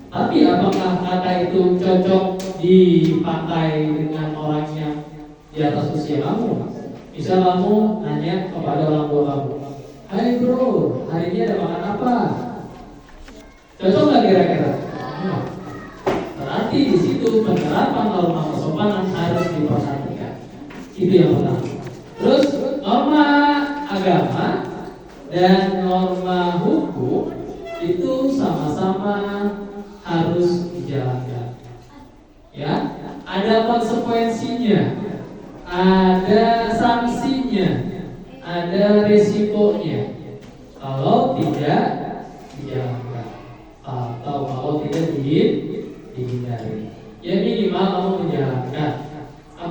Tapi apakah kata itu cocok dipakai dengan orang yang di atas usia kamu? Misal kamu nanya kepada orang tua kamu, hai bro, hari ini ada makan apa? Cocok nggak kira-kira? Berarti di situ penerapan norma kesopanan harus diperhatikan. Itu yang pertama. Terus norma agama dan norma hukum itu sama-sama harus dijalankan. Ya, ada konsekuensinya, ada sanksinya, ada resikonya. Kalau tidak dijalankan atau kalau tidak dihindari, ya minimal kamu menjalankan.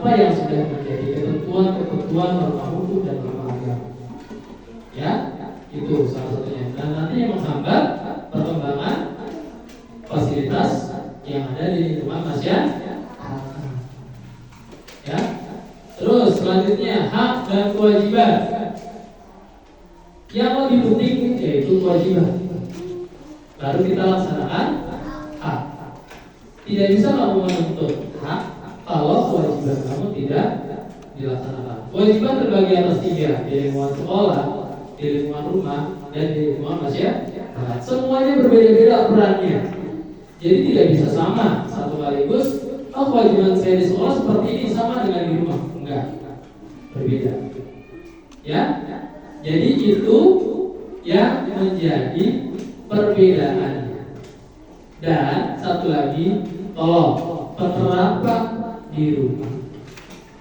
apa yang sudah menjadi ketentuan norma hukum dan norma agama. Ya, itu salah satunya. Dan nanti yang menghambat perkembangan fasilitas yang ada di lingkungan masyarakat. Ya. Terus selanjutnya hak dan kewajiban. Yang lebih penting yaitu kewajiban. Baru kita laksanakan hak. Tidak bisa kamu menuntut hak kalau kewajiban kamu tidak dilaksanakan. Kewajiban terbagi atas 3, di lingkungan sekolah, di lingkungan rumah, dan di lingkungan masyarakat. Semuanya berbeda-beda perannya. Jadi tidak bisa sama satu kaligus. Oh, kewajiban saya di sekolah seperti ini sama dengan di rumah. Enggak, berbeda. Ya, jadi itu yang menjadi perbedaannya. Dan satu lagi, tolong penerapan di rumah,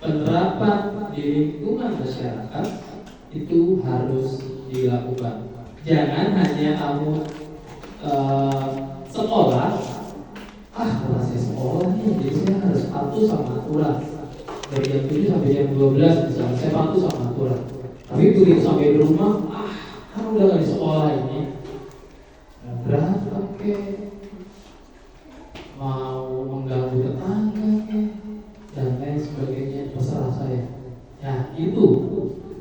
penerapan di lingkungan masyarakat itu harus dilakukan. Jangan hanya kamu sekolah, kalau saya sekolah nih, jadi saya harus patuh sama aturan. Dari jam 7 sampai jam 12 misalnya, saya patuh sama aturan. Tapi begitu sampai di rumah, kan udah gak di sekolah ini, berat, oke. Mau mengganggu tetangga, dan lain sebagainya, terserah saya. Nah, itu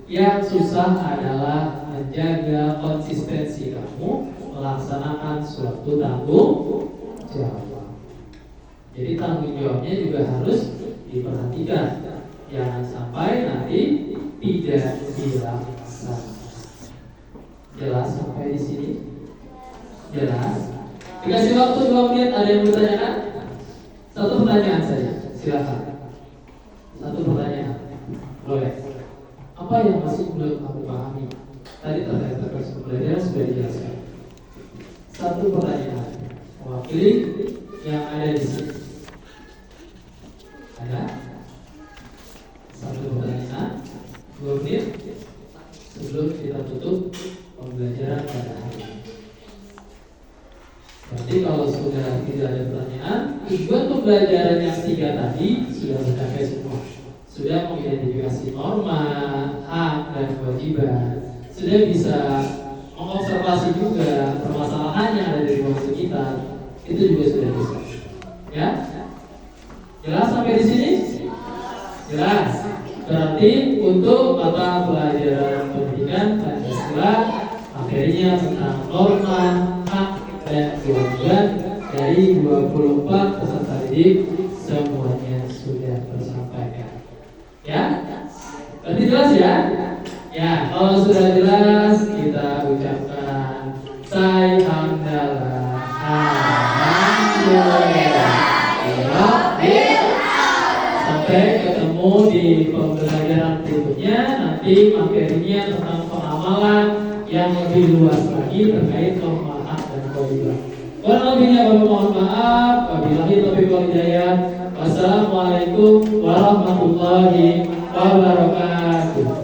yang susah adalah menjaga konsistensi kamu melaksanakan suatu tanggung jawab. Jadi tanggung jawabnya juga harus diperhatikan. Jangan sampai nanti tidak dilaksanakan. Jelas sampai di sini? Jelas? Dikasih waktu 2 menit, ada yang bertanyakan? Satu pertanyaan saja, silakan. Satu pertanyaan, boleh. Apa yang masih belum kamu pahami? Tadi terkait pembelajaran sudah dijelaskan. Satu pertanyaan, mewakili yang ada di sini. Ada? Satu pertanyaan, 2 menit sebelum kita tutup pembelajaran pada hari ini. Berarti kalau sudah tidak ada pertanyaan, tujuan pembelajaran yang 3 tadi sudah tercapai semua. Sudah mengidentifikasi norma, hak, dan kewajiban. Sudah bisa mengobservasi juga permasalahan yang ada di ruang sekitar. Itu juga sudah bisa. Ya? Jelas sampai di sini? Jelas. Berarti untuk mata pelajaran pendidikan Pancasila, materinya tentang norma, hak, dan kewajiban dari 24 peserta didik semuanya sudah tersampaikan. Ya? Berarti jelas ya? Ya, kalau sudah jelas kita ucapkan Sayhamdallah. Alhamdulillah. Sampai ketemu di pembelajaran berikutnya. Nanti materinya tentang pengamalan yang lebih luas lagi terkait norma hak dan kewajiban. Kurang lebihnya kami mohon maaf. Wabillahi taufiq wal hidayah. Wassalamualaikum warahmatullahi wabarakatuh.